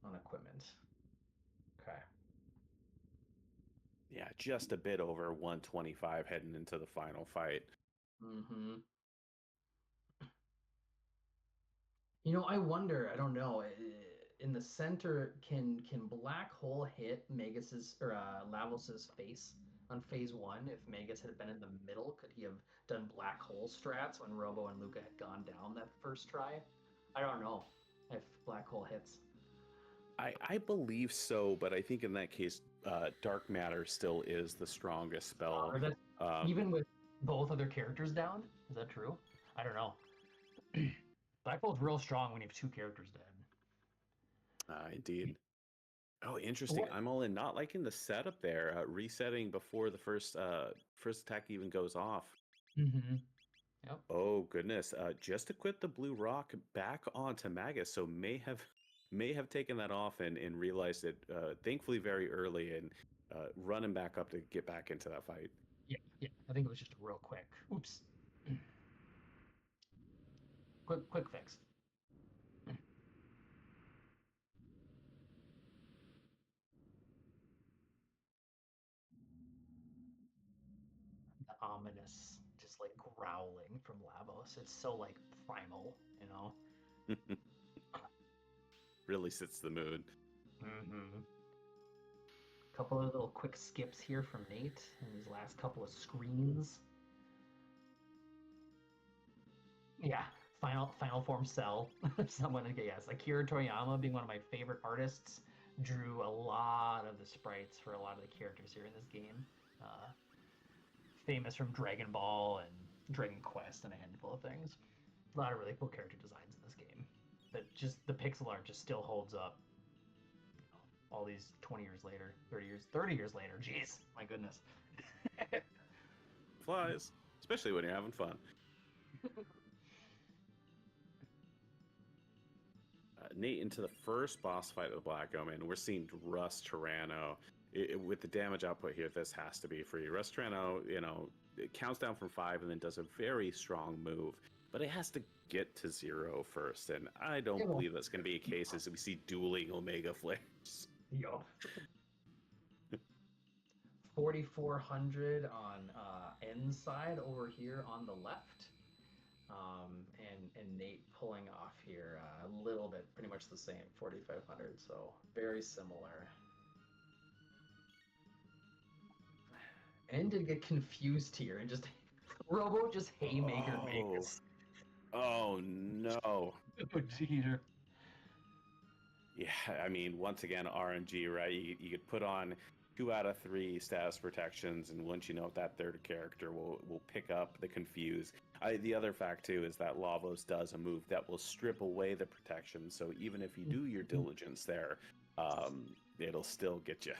B: on equipment. Okay.
A: Yeah, just a bit over 125 heading into the final fight.
B: Mm-hmm. I wonder, I don't know, in the center, can Black Hole hit Magus's or Lavos's face on phase 1? If Magus had been in the middle, could he have done Black Hole strats when Robo and Luca had gone down that first try? I don't know if Black Hole hits.
A: I believe so, but I think in that case, Dark Matter still is the strongest spell.
B: Even with both other characters down? Is that true? I don't know. Black Hole's real strong when you have 2 characters dead.
A: Indeed. Oh, interesting. I'm all in. Not liking the setup there. Resetting before the first attack even goes off.
B: Mm-hmm. Yep.
A: Oh goodness. Just equip the blue rock back onto Magus, so may have taken that off and realized it thankfully very early and running back up to get back into that fight.
B: Yeah. I think it was just real quick. Oops. Quick fix. The ominous, just like growling from Lavos. It's so like primal,
A: Really sets the mood.
B: Mm-hmm. Couple of little quick skips here from Nate in these last couple of screens. Yeah, final form cell. Someone, yes, Akira Toriyama, being one of my favorite artists, drew a lot of the sprites for a lot of the characters here in this game. Famous from Dragon Ball and Dragon Quest and a handful of things. A lot of really cool character designs in this game. But just the pixel art just still holds up. All these 20 years later, 30 years later. Jeez, my goodness.
A: Flies, especially when you're having fun. Nate, into the first boss fight of the Black Omen, we're seeing Russ Tyranno. With the damage output here, this has to be free. Russ Tyranno, it counts down from 5 and then does a very strong move, but it has to get to 0 first, and I don't believe that's going to be a case as we see dueling Omega Flares.
B: Yup. 4,400 on N side over here on the left. And Nate pulling off here a little bit, pretty much the same, 4,500, so very similar. N did get confused here and just Robo just haymaker Magus.
A: Oh no.
B: Oh, jeeter.
A: Yeah, I mean, once again, RNG, right? You could put on 2 out of 3 status protections, and once you know that third character will pick up the confuse. The other fact too is that Lavos does a move that will strip away the protection. So even if you do your diligence there, it'll still get you.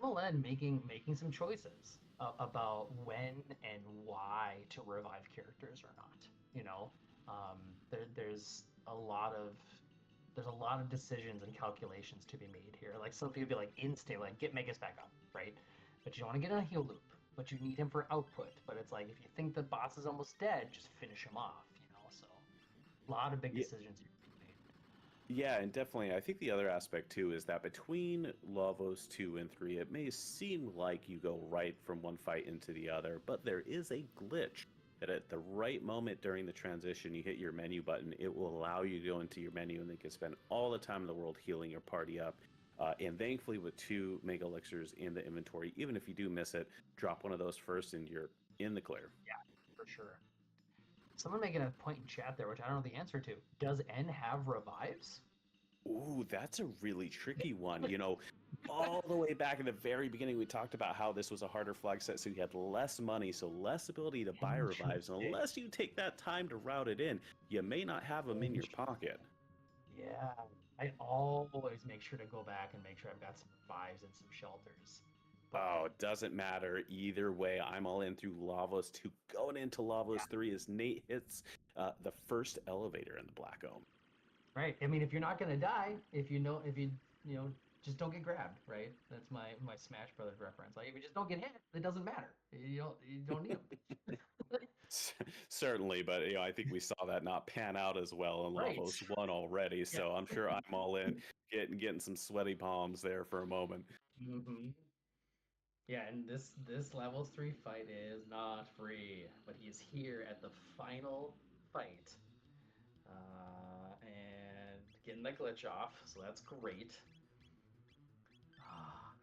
B: MLN making some choices about when and why to revive characters or not. You know, there's a lot of decisions and calculations to be made here. Like some people be like instant, like get Megas back up, right? But you don't want to get on a heal loop. But you need him for output. But it's like if you think the boss is almost dead, just finish him off. You know, so a lot of big
A: Yeah,
B: decisions you made.
A: yeah, and definitely, I think the other aspect too is that between Lavos 2 and 3, it may seem like you go right from one fight into the other, but there is a glitch that at the right moment during the transition, you hit your menu button, it will allow you to go into your menu and then you can spend all the time in the world healing your party up. And thankfully, with 2 Mega Elixirs in the inventory, even if you do miss it, drop one of those first and you're in the clear.
B: Yeah, for sure. Someone making a point in chat there, which I don't know the answer to. Does N have revives?
A: Ooh, that's a really tricky one. You know, all the way back in the very beginning, we talked about how this was a harder flag set, so you had less money, so less ability to buy revives. And unless you take that time to route it in, you may not have them in your pocket.
B: Yeah, I always make sure to go back and make sure I've got some revives and some shelters.
A: Oh, it doesn't matter. Either way, I'm all in through Lavos 2. Going into Lavos 3 as Nate hits the first elevator in the Black Ohm.
B: Right. I mean, if you're not gonna die, if you just don't get grabbed, right? That's my Smash Brothers reference. Like, if you just don't get hit, it doesn't matter. You don't need them.
A: Certainly, but I think we saw that not pan out as well in
B: Right.
A: Lavos 1 already. So
B: Yeah.
A: I'm sure I'm all in, getting some sweaty palms there for a moment.
B: Mm-hmm. Yeah, and this level 3 fight is not free, but he's here at the final fight, and getting the glitch off, so that's great.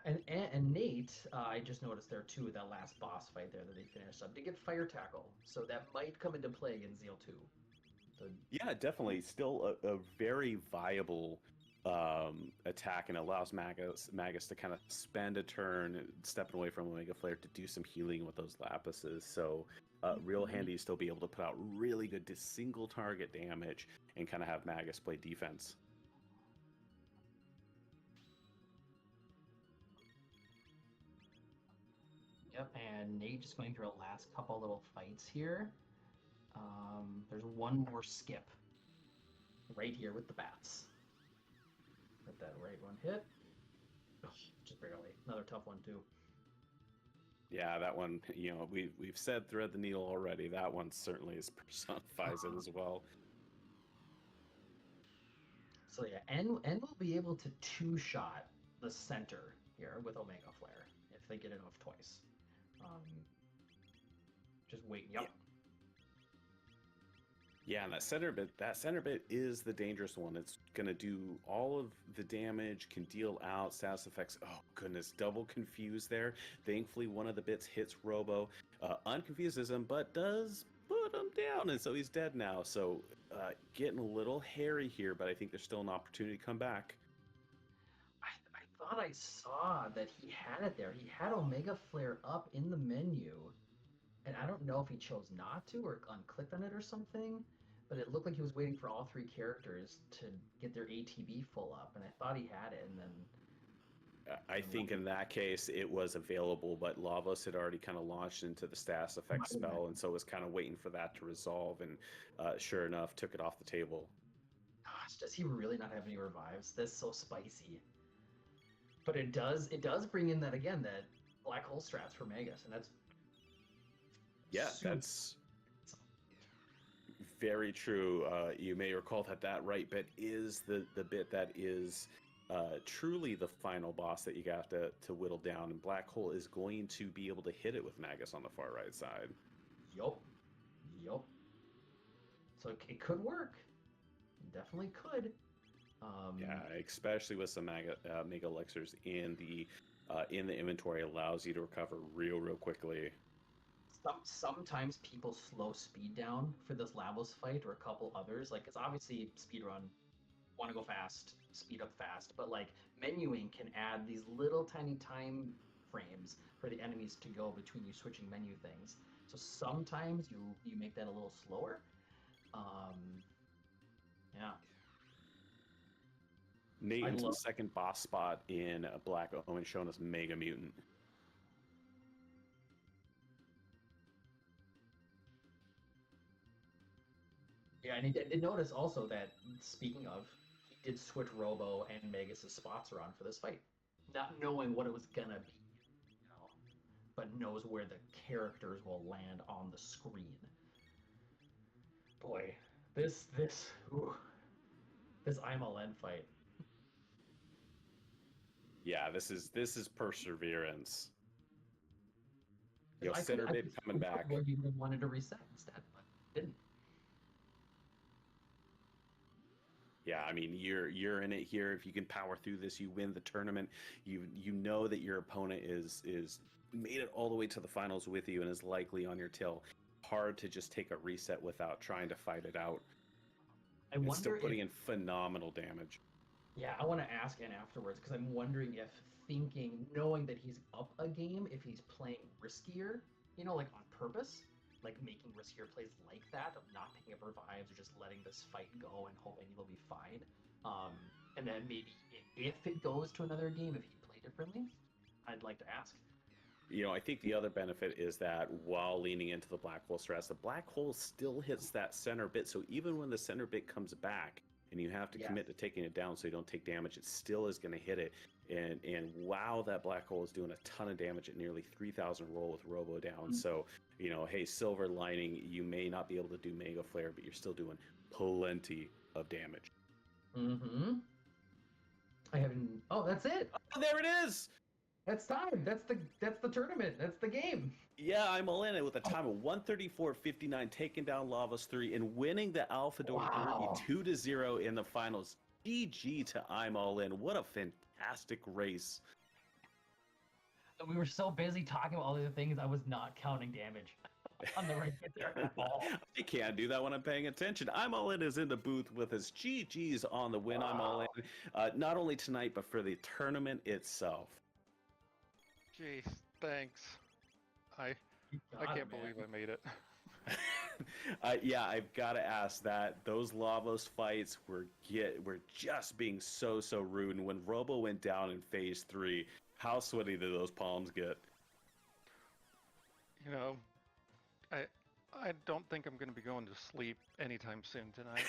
B: And Nate, I just noticed there too, that last boss fight there that they finished up, did get fire tackle, so that might come into play in Zeal 2. So,
A: Yeah, definitely. Still a very viable attack and allows Magus to kind of spend a turn stepping away from Omega Flare to do some healing with those Lapises. So real handy to still be able to put out really good single target damage and kind of have Magus play defense.
B: yep, and Nate just going through a last couple little fights here. There's one more skip right here with the bats. Let that right one hit. Oh, just barely. Another tough one too.
A: Yeah, that one, we've said thread the needle already. That one certainly personifies it as well.
B: So yeah, N will be able to two-shot the center here with Omega Flare if they get it off twice. Just wait. Yep.
A: Yeah, and that center bit is the dangerous one. It's gonna do all of the damage, can deal out status effects. Oh goodness, double confuse there. Thankfully, one of the bits hits Robo, unconfuses him, but does put him down, and so he's dead now. So getting a little hairy here, but I think there's still an opportunity to come back.
B: I thought I saw that he had it there. He had Omega Flare up in the menu, and I don't know if he chose not to or unclicked on it or something. But it looked like he was waiting for all 3 characters to get their ATB full up, and I thought he had it, and then...
A: I think in that case it was available, but Lavos had already kind of launched into the status effect spell, and so was kind of waiting for that to resolve, and sure enough, took it off the table.
B: Gosh, does he really not have any revives? That's so spicy. But it does bring in that black hole strats for Magus, and that's...
A: Yeah, that's... very true. You may recall that right bit is the bit that is truly the final boss that you have to whittle down, and Black Hole is going to be able to hit it with Magus on the far right side.
B: Yup. So it could work. It definitely could.
A: Yeah, especially with some Mega Elixirs in the inventory, allows you to recover real quickly.
B: Sometimes people slow speed down for this Lavos fight or a couple others. Like, it's obviously speedrun, want to go fast, speed up fast, but like menuing can add these little tiny time frames for the enemies to go between you switching menu things. So sometimes you make that a little slower. Yeah.
A: Nate
B: I
A: into the
B: love.
A: second boss spot in Black Omen showing us Mega Mutant.
B: Yeah, and I did notice also that, speaking of, he did switch Robo and Magus' spots around for this fight, not knowing what it was gonna be, you know, but knows where the characters will land on the screen. Boy, ooh, this IMLN fight.
A: Yeah, this is perseverance. Yo,
B: I
A: center
B: could
A: mid
B: see
A: coming back.
B: where he would have wanted to reset instead, but didn't.
A: Yeah, I mean you're in it here. If you can power through this, you win the tournament. You know that your opponent is made it all the way to the finals with you and is likely on your tail. Hard to just take a reset without trying to fight it out.
B: I
A: And still
B: wonder
A: putting
B: if,
A: in phenomenal damage.
B: yeah, I want to ask Ann afterwards because I'm wondering if knowing that he's up a game, if he's playing riskier, like on purpose, like making riskier plays like that of not picking up revives or just letting this fight go and hoping he'll be fine. And then maybe if it goes to another game, if he'd play differently, I'd like to ask.
A: I think the other benefit is that while leaning into the black hole stress, the black hole still hits that center bit. So even when the center bit comes back and you have to
B: Yes.
A: commit to taking it down so you don't take damage, it still is going to hit it. And wow, that black hole is doing a ton of damage at nearly 3,000 roll with Robo down. So, hey, silver lining, you may not be able to do Mega Flare, but you're still doing plenty of damage.
B: Mm-hmm. I haven't. Oh, that's it.
A: Oh, there it is.
B: That's time. That's the tournament. That's the game.
A: Yeah, I'm all in it with a time of 134.59, taking down Lavas 3 and winning the Alfador
B: Wow.
A: Derby 2-0 in the finals. GG to I'm all in. What a fantastic race.
B: We were so busy talking about all the other things, I was not counting damage on the right there at all.
A: I can't do that when I'm paying attention. I'm all in is in the booth with his GG's on the win. Wow. I'm all in, not only tonight, but for the tournament itself.
C: Jeez, thanks. I can't believe I made it.
A: Yeah, I've got to ask that those Lavos fights were just being so rude. And when Robo went down in phase 3, how sweaty did those palms get?
C: I don't think I'm going to be going to sleep anytime soon tonight.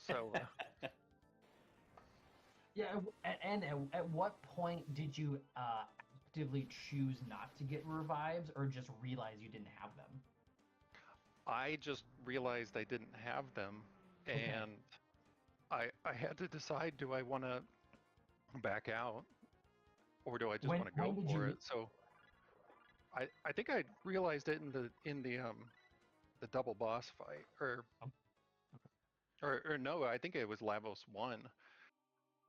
C: So.
B: Yeah, and at what point did you actively choose not to get revives, or just realize you didn't have them?
C: I just realized I didn't have them, and I had to decide: do I want to back out, or do I just want to go for it? So I think I realized it in the double boss fight, or no, I think it was Lavos 1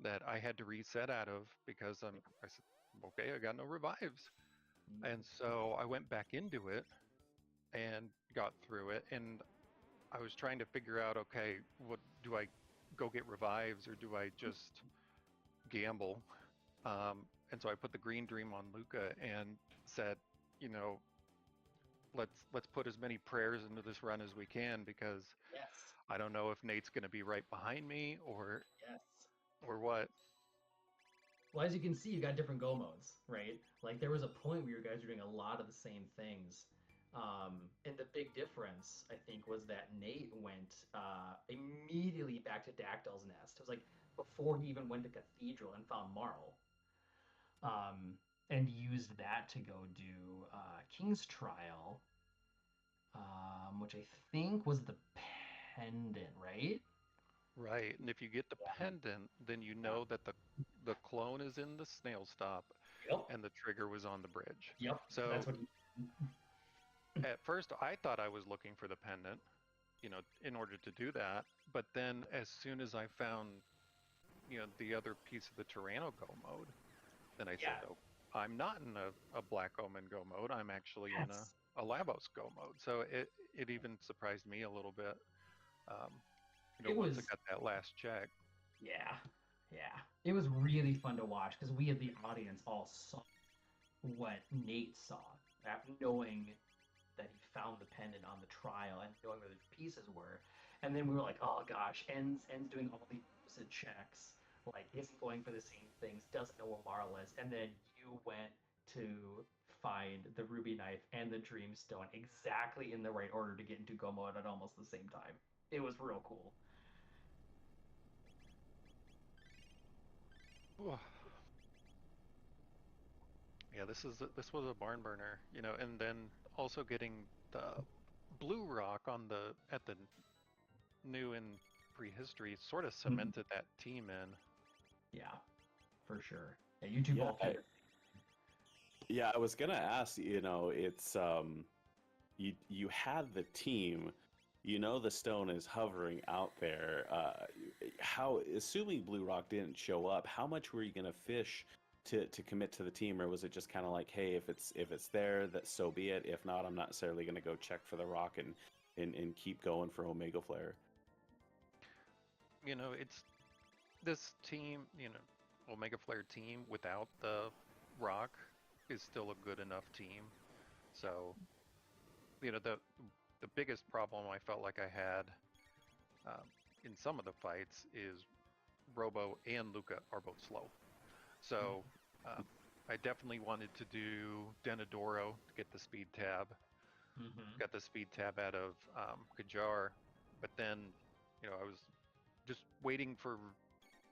C: that I had to reset out of because I said, okay, I got no revives. And so I went back into it and got through it, and I was trying to figure out, okay, what do I go get revives or do I just gamble? And so I put the green dream on Luca and said, let's put as many prayers into this run as we can, because I don't know if Nate's going to be right behind me or what.
B: Well, as you can see, you got different go modes, right? Like there was a point where you guys were doing a lot of the same things. And the big difference, I think, was that Nate went immediately back to Dactyl's Nest. It was like before he even went to Cathedral and found Marl. And used that to go do King's Trial, which I think was the pendant, right?
C: Right, and if you get the pendant, then you know that the clone is in the snail stop, and the trigger was on the bridge.
B: Yep.
C: So
B: that's what
C: at first I thought I was looking for the pendant, in order to do that. But then as soon as I found, the other piece of the Tyranno go mode, then I said, oh, I'm not in a Black Omen go mode. I'm actually in a Lavos go mode. So it even surprised me a little bit. Once I got that last check.
B: Yeah. It was really fun to watch because we, as the audience, all saw what Nate saw after knowing that he found the pendant on the trial and knowing where the pieces were. And then we were like, oh gosh, En's doing all the opposite checks, like isn't going for the same things, doesn't know what Marl is. And then you went to find the ruby knife and the dreamstone exactly in the right order to get into go mode at almost the same time. It was real cool.
C: Yeah, this was a barn burner, you know, and then also getting the blue rock on the at the new and prehistory sort of cemented that team in.
B: Yeah, for sure. Yeah, you two both hit it.
A: Yeah, I was gonna ask, you know, it's you had the team, you know, the stone is hovering out there. How, assuming Blue Rock didn't show up, how much were you gonna fish to commit to the team, or was it just kind of like, hey, if it's there, that so be it. If not, I'm not necessarily gonna go check for the rock and keep going for Omega Flare.
C: You know, it's this team, you know, Omega Flare team without the rock is still a good enough team. So, you know, the biggest problem I felt like I had in some of the fights is Robo and Luca are both slow. So I definitely wanted to do Denadoro to get the speed tab. Got the speed tab out of Kajar, but then, you know, I was just waiting for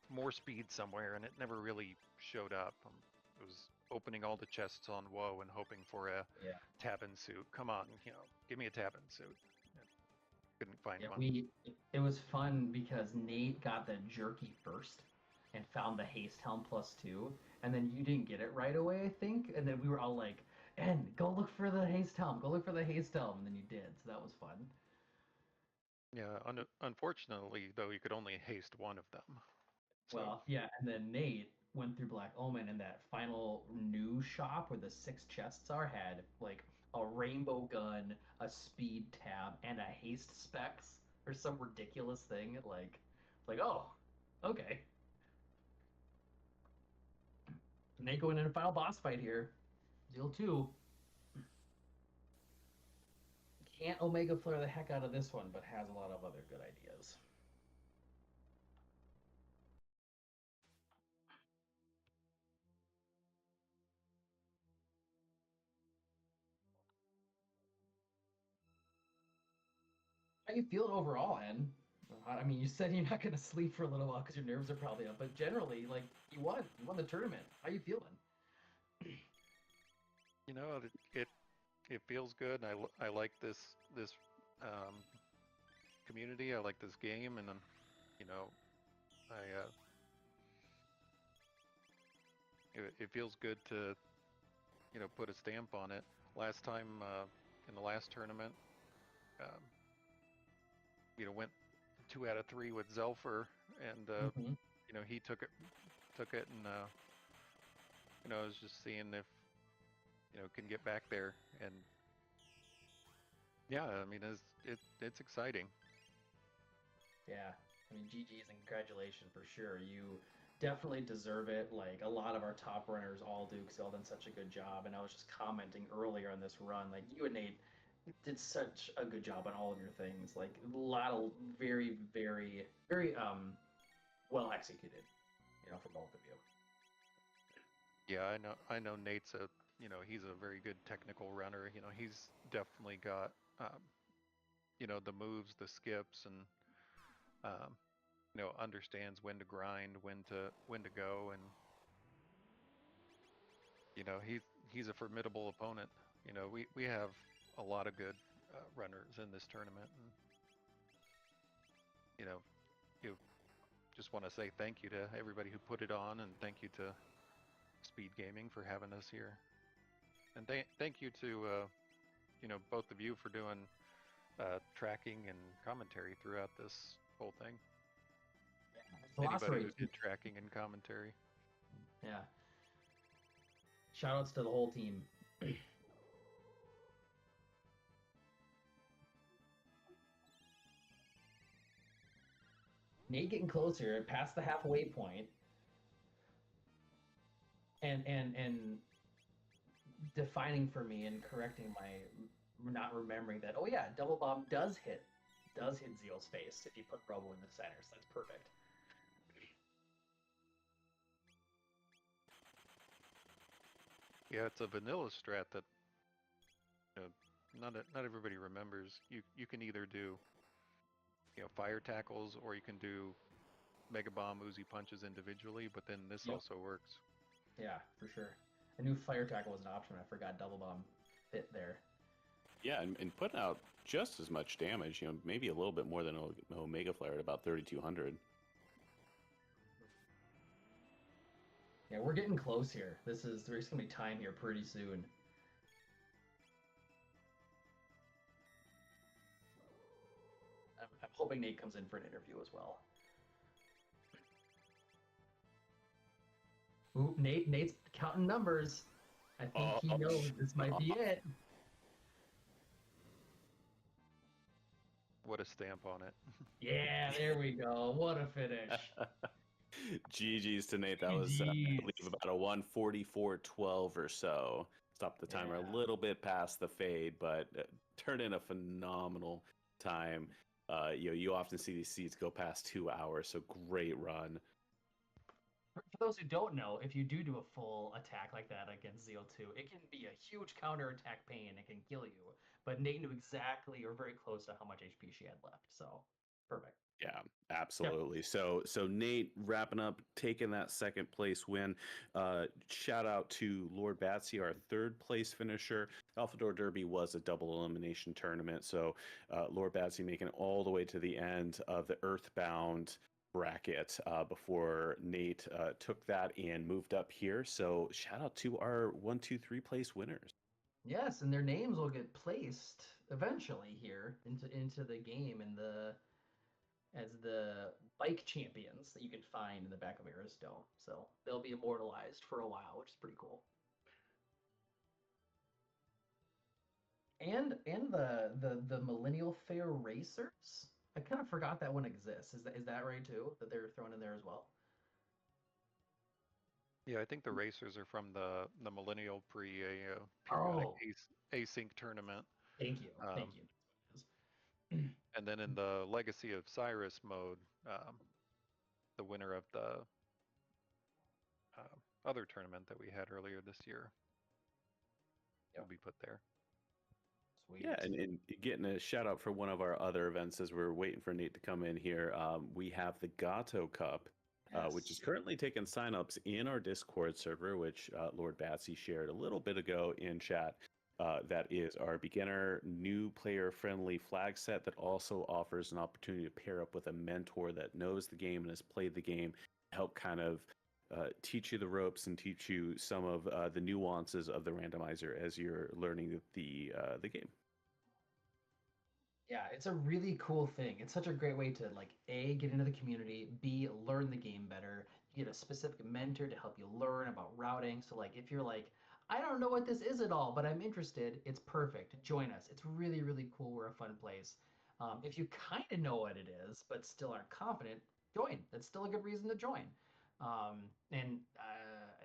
C: more speed somewhere, and it never really showed up. It was opening all the chests on Woe and hoping for a Tabin suit. Come on, you know, give me a Tabin suit. Couldn't find one.
B: It was fun because Nate got the jerky first and found the haste helm +2, and then you didn't get it right away, I think, and then we were all like, "En, go look for the haste helm, go look for the haste helm," and then you did, so that was fun.
C: Yeah, unfortunately, though, you could only haste one of them. So.
B: Well, yeah, and then Nate went through Black Omen, and that final new shop where the 6 chests are had like a rainbow gun, a speed tab, and a haste specs or some ridiculous thing. Like, oh, okay. Nate going in a final boss fight here. Deal 2. Can't Omega Flare the heck out of this one, but has a lot of other good ideas. How you feeling overall, En? I mean, you said you're not going to sleep for a little while because your nerves are probably up, but generally, like, you won the tournament. How you feeling?
C: You know, it feels good. I like this community. I like this game, and you know, it feels good to, you know, put a stamp on it. Last time in the last tournament, you know, went 2 out of 3 with Zelfer, and you know, he took it, and you know, I was just seeing if, you know, can get back there, and yeah, I mean, it's exciting.
B: Yeah, I mean, GG's and congratulations for sure. You definitely deserve it. Like a lot of our top runners all do because they all done such a good job. And I was just commenting earlier on this run, like you and Nate did such a good job on all of your things. Like a lot of very, very, very well executed. You know, for both of you.
C: Yeah, I know Nate's a, you know, he's a very good technical runner. You know, he's definitely got, you know, the moves, the skips, and you know, understands when to grind, when to go, and you know, he's a formidable opponent. You know, we have a lot of good runners in this tournament, and you know, you just want to say thank you to everybody who put it on, and thank you to Speed Gaming for having us here, and thank you to you know, both of you for doing tracking and commentary throughout this whole thing.
B: Yeah,
C: anybody who did tracking and commentary.
B: Yeah. Shoutouts to the whole team. Nate getting closer, past the halfway point. And defining for me and correcting my not remembering that. Oh yeah, double bomb does hit Zeal's face if you put Robo in the center. So that's perfect.
C: Yeah, it's a vanilla strat that not everybody remembers. You can either do fire tackles, or you can do Mega Bomb Uzi punches individually, but then this also works.
B: Yeah, for sure. I knew fire tackle was an option. I forgot double bomb fit there.
A: Yeah, and putting out just as much damage, maybe a little bit more than Omega Flare at about 3,200.
B: Yeah, we're getting close here. There's gonna be time here pretty soon. I'm hoping Nate comes in for an interview as well. Ooh, Nate's counting numbers. I think he knows this might be it.
C: What a stamp on it.
B: Yeah, there we go. What a finish.
A: GG's to Nate. That was, I believe, about a 1:44.12 or so. Stopped the timer a little bit past the fade, but turned in a phenomenal time. You often see these seeds go past 2 hours, so great run.
B: For those who don't know, if you do a full attack like that against Zeal 2, it can be a huge counter-attack pain. It can kill you. But Nate knew exactly or very close to how much HP she had left. So, perfect.
A: Yeah, absolutely. Yep. So Nate wrapping up, taking that second place win. Shout out to Lord Batsy, our third place finisher. Alfador Derby was a double elimination tournament. So Lord Batsy making it all the way to the end of the Earthbound bracket before Nate took that and moved up here. So shout out to our 1, 2, 3 place winners.
B: Yes, and their names will get placed eventually here into the game and as the bike champions that you can find in the back of Aristone. So they'll be immortalized for a while, which is pretty cool. And the Millennial Fair Racers. I kind of forgot that one exists. Is that right too? That they're thrown in there as well?
C: Yeah, I think the racers are from the Millennial periodic async tournament.
B: Thank you. Thank you.
C: And then in the Legacy of Cyrus mode, the winner of the other tournament that we had earlier this year will be put there.
B: Sweet.
A: Yeah, and getting a shout out for one of our other events as we're waiting for Nate to come in here. We have the Gato Cup, which is currently taking signups in our Discord server, which Lord Batsy shared a little bit ago in chat. That is our beginner, new player friendly flag set that also offers an opportunity to pair up with a mentor that knows the game and has played the game, help kind of teach you the ropes and teach you some of the nuances of the randomizer as you're learning the game.
B: Yeah, it's a really cool thing. It's such a great way to A, get into the community, B, learn the game better, get a specific mentor to help you learn about routing. So if you're I don't know what this is at all, but I'm interested, it's perfect. Join us. It's really, really cool. We're a fun place. If you kind of know what it is, but still aren't confident, join. That's still a good reason to join. And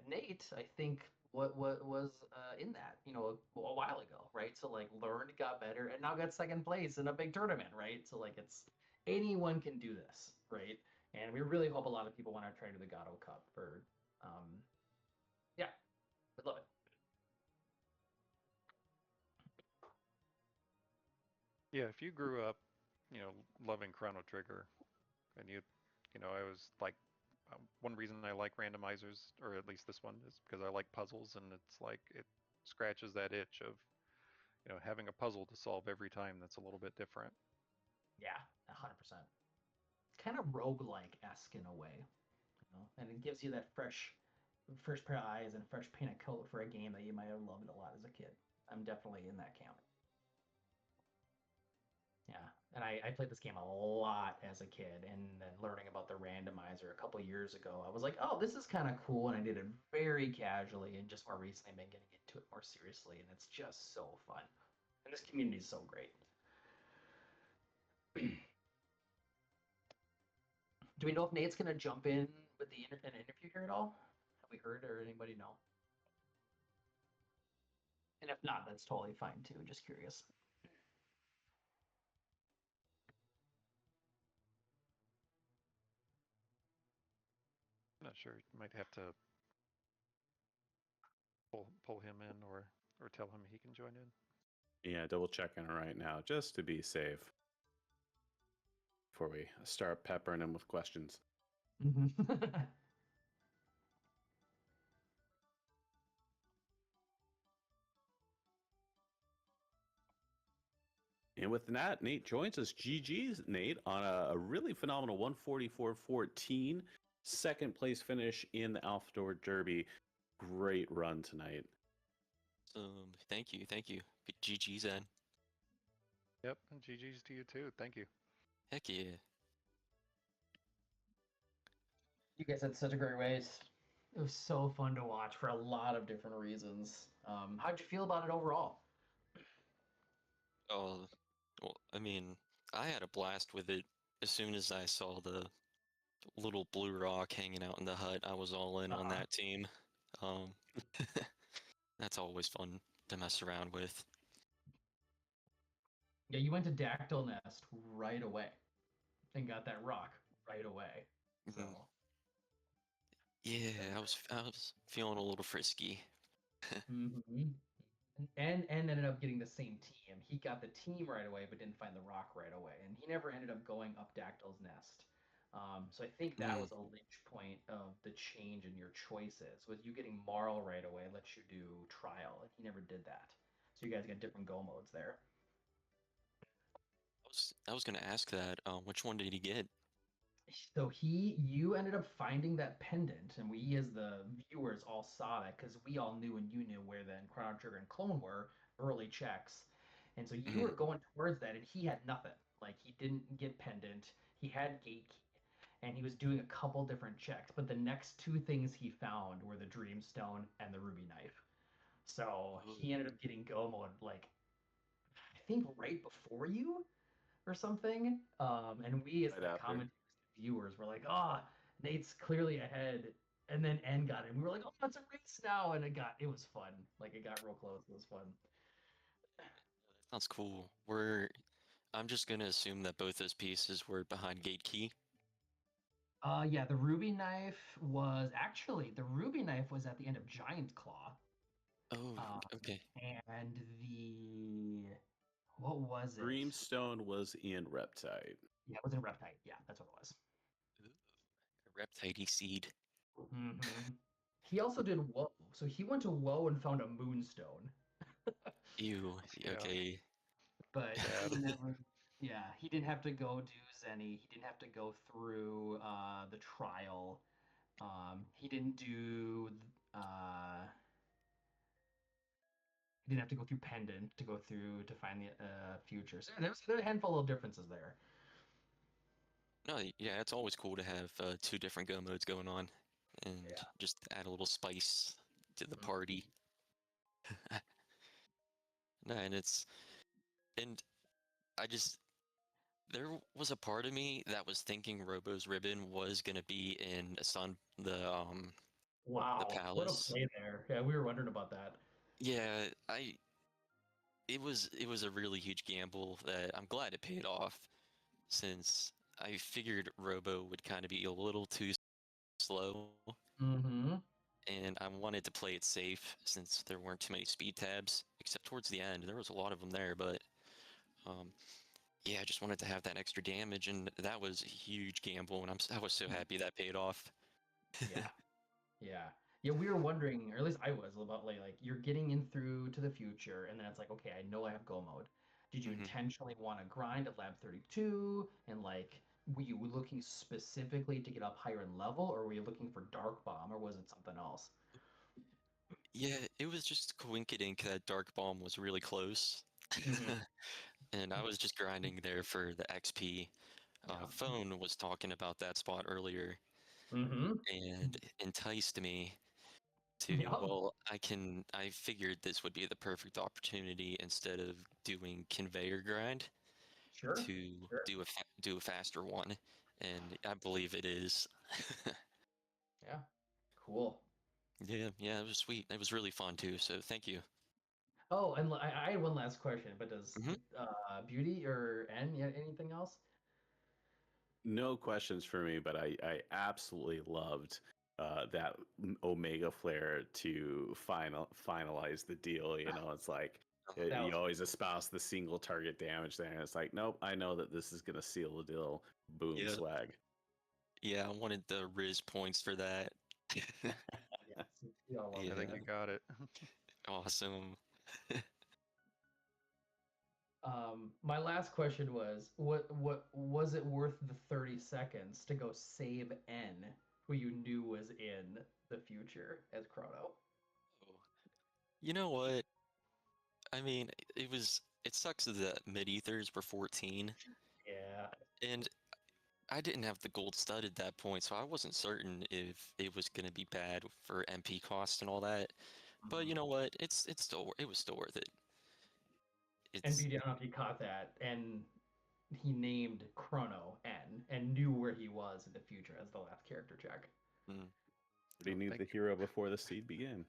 B: Nate, I think, what was in that, a while ago, right? So learned, got better, and now got second place in a big tournament, right? So it's anyone can do this, right? And we really hope a lot of people want to try to the Gato Cup for, yeah, I love it.
C: Yeah, if you grew up, loving Chrono Trigger, and I was one reason I like randomizers, or at least this one, is because I like puzzles, and it's it scratches that itch of, having a puzzle to solve every time that's a little bit different.
B: Yeah, 100%. Kind of roguelike-esque in a way, and it gives you that fresh pair of eyes and fresh paint of coat for a game that you might have loved a lot as a kid. I'm definitely in that camp. Yeah, and I played this game a lot as a kid, and then learning about the randomizer a couple years ago, I was like, oh, this is kind of cool, and I did it very casually, and just more recently I've been getting into it more seriously, and it's just so fun. And this community is so great. Do we know if Nate's going to jump in with an interview here at all? Have we heard or anybody know? And if not, that's totally fine too. Just curious.
C: I'm not sure. You might have to pull him in or tell him he can join in.
A: Yeah, double checking right now just to be safe before we start peppering him with questions. And with that, Nate joins us. GG's, Nate, on a really phenomenal 144.14. Second place finish in the Alfador Derby. Great run tonight.
D: Thank you. GG's then.
C: Yep, and GG's to you too. Thank you.
D: Heck yeah.
B: You guys had such a great race. It was so fun to watch for a lot of different reasons. How'd you feel about it overall?
D: Oh, well, I mean, I had a blast with it. As soon as I saw the little blue rock hanging out in the hut, I was all in on that team. That's always fun to mess around with.
B: Yeah, you went to Dactyl Nest right away and got that rock right away. So
D: yeah, I was feeling a little frisky.
B: and ended up getting the same team. He got the team right away, but didn't find the rock right away, and he never ended up going up Dactyl's Nest. So I think that was a linch point of the change in your choices. With you getting Marl right away, lets you do trial, and he never did that. So you guys got different go modes there.
D: I was gonna ask that. Which one did he get?
B: So you ended up finding that pendant, and we as the viewers all saw that because we all knew and you knew where the Chrono Trigger and Clone were, early checks. And so you were going towards that, and he had nothing. Like, he didn't get pendant, he had gate key, and he was doing a couple different checks. But the next two things he found were the Dreamstone and the Ruby Knife. So he ended up getting go mode, like, I think right before you or something. And we as
A: Right
B: the
A: after.
B: commentators, viewers, were like, "Oh, Nate's clearly ahead." And then N got it. And we were like, "Oh, it's a race now!" And it was fun. Like, it got real close. It was fun.
D: Sounds cool. I'm just gonna assume that both those pieces were behind gate key.
B: Yeah, the Ruby Knife was at the end of Giant Claw.
D: Oh, okay.
B: And what was it?
A: Dreamstone was in Reptite.
B: Yeah, it was in Reptite. Yeah, that's what it was.
D: A Reptite seed.
B: He also did Woe. So he went to Woe and found a Moonstone.
D: Ew. Okay.
B: But he didn't have to go do Zenny. He didn't have to go through the trial. He didn't do. He didn't have to go through Pendant to go through to find the future. So there's a handful of differences there.
D: No, yeah, it's always cool to have two different go modes going on, and just add a little spice to the party. No, and there was a part of me that was thinking Robo's ribbon was gonna be in
B: Wow,
D: the palace.
B: What a play there! Yeah, we were wondering about that.
D: Yeah, it was a really huge gamble that I'm glad it paid off, since I figured Robo would kind of be a little too slow. And I wanted to play it safe since there weren't too many speed tabs, except towards the end. There was a lot of them there, but yeah, I just wanted to have that extra damage, and that was a huge gamble, and I was so happy that paid off.
B: Yeah. We were wondering, or at least I was, about like you're getting in through to the future, and then it's like, okay, I know I have go mode. Did you intentionally want to grind at Lab 32, and like, were you looking specifically to get up higher in level, or were you looking for Dark Bomb, or was it something else?
D: Yeah, it was just coinciding that Dark Bomb was really close. And I was just grinding there for the XP. Phone was talking about that spot earlier, and enticed me to, well, I figured this would be the perfect opportunity instead of doing conveyor grind to do a faster one, and I believe it is.
B: Yeah, cool.
D: Yeah, it was sweet. It was really fun too, so thank you.
B: Oh, and I had one last question, but does
D: Mhm.
B: Beauty or N yet anything else?
A: No questions for me, but I absolutely loved that Omega Flare to finalize the deal. You know, it's like
B: That
A: you
B: was
A: always espouse the single target damage there, and it's like, nope, I know that this is gonna seal the deal. Boom,
D: Yeah,
A: swag.
D: yeah, I wanted the Riz points for that.
B: yes, we all love
C: I think
D: Yeah,
C: you
B: that.
C: got it.
D: awesome.
B: My last question was, what was it worth the 30 seconds to go save N, who you knew was in the future as Chrono?
D: You know what? I mean, it sucks that mid ethers were 14,
B: Yeah.
D: and I didn't have the gold stud at that point, so I wasn't certain if it was gonna be bad for MP cost and all that. But you know what? It was still worth it.
B: And
D: It's
B: BD, I don't know if you caught that, and he named Chrono N and knew where he was in the future as the last character check.
D: mm,
A: Already
C: Oh,
A: knew
C: thank
A: the
C: you.
A: hero before the seed began.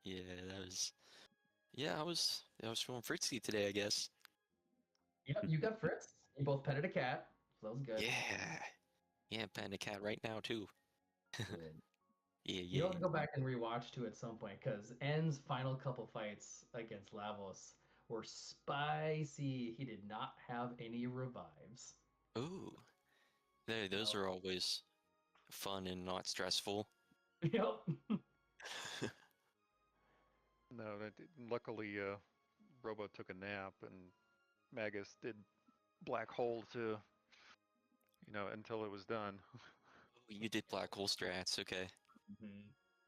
D: yeah, I was feeling fritzy today, I guess.
B: Yep, you got Fritz. You both petted a cat, so that was good.
D: Yeah, yeah, Panda Cat right now too.
B: Good.
D: Yeah,
B: You'll have
D: yeah.
B: to go back and rewatch too at some point because N's final couple fights against Lavos were spicy. He did not have any revives.
D: Ooh, those
B: No.
D: are always fun and not stressful.
B: Yep.
C: No, luckily, Robo took a nap, and Magus did black hole to, until it was done.
D: Oh, you did black hole strats, okay.
B: Mhm.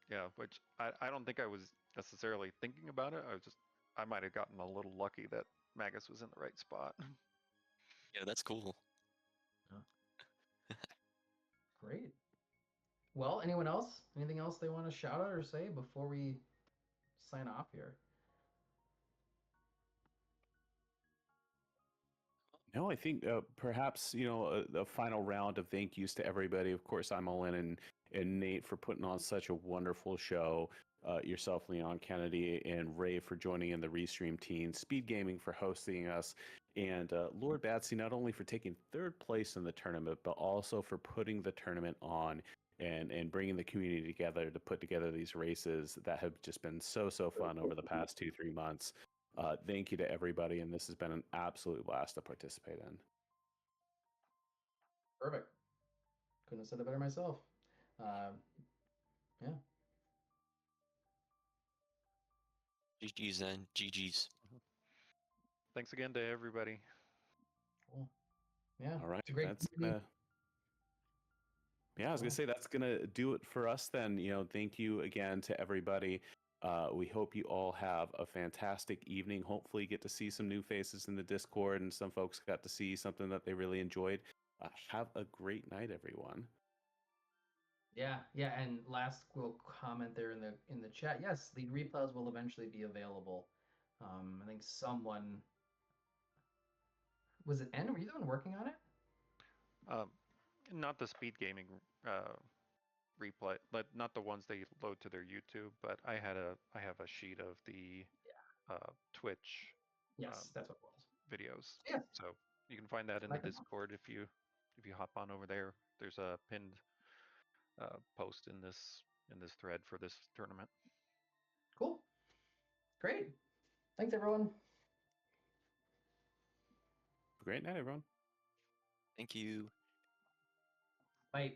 C: Yeah, which I don't think I was necessarily thinking about it. I might have gotten a little lucky that Magus was in the right spot.
D: Yeah, that's cool.
B: Yeah. Great. Well, anyone else? Anything else they want to shout out or say before we sign off here?
A: No, I think perhaps a final round of thank yous to everybody. Of course, I'm all in, and Nate for putting on such a wonderful show. Yourself, Leon Kennedy, and Ray for joining in the Restream team. Speed Gaming for hosting us, and Lord Batsy not only for taking third place in the tournament, but also for putting the tournament on and bringing the community together to put together these races that have just been so fun over the past 2-3 months. Thank you to everybody, and this has been an absolute blast to participate in.
B: Perfect. Couldn't have said it better myself. Yeah.
D: GG's then, GG's.
C: Thanks again to everybody.
B: Cool. Yeah.
A: All right,
B: It's a great
A: that's
B: community.
A: I was gonna
B: Cool.
A: say that's gonna do it for us then. Thank you again to everybody. We hope you all have a fantastic evening. Hopefully, get to see some new faces in the Discord, and some folks got to see something that they really enjoyed. Have a great night, everyone.
B: Yeah, yeah, and last little comment there in the chat. Yes, the replays will eventually be available. I think someone was it N? Were you the one working on it?
C: Um, Not the speed gaming replay, but not the ones they load to their YouTube. But I have a sheet of the Twitch
B: Yes,
C: um,
B: that's what it was.
C: videos,
B: Yeah,
C: so you can find that in the
B: I can.
C: Discord if you hop on over there. There's a pinned post in this thread for this tournament.
B: Cool. Great. Thanks, everyone.
A: Great night, everyone.
D: Thank you.
B: Bye.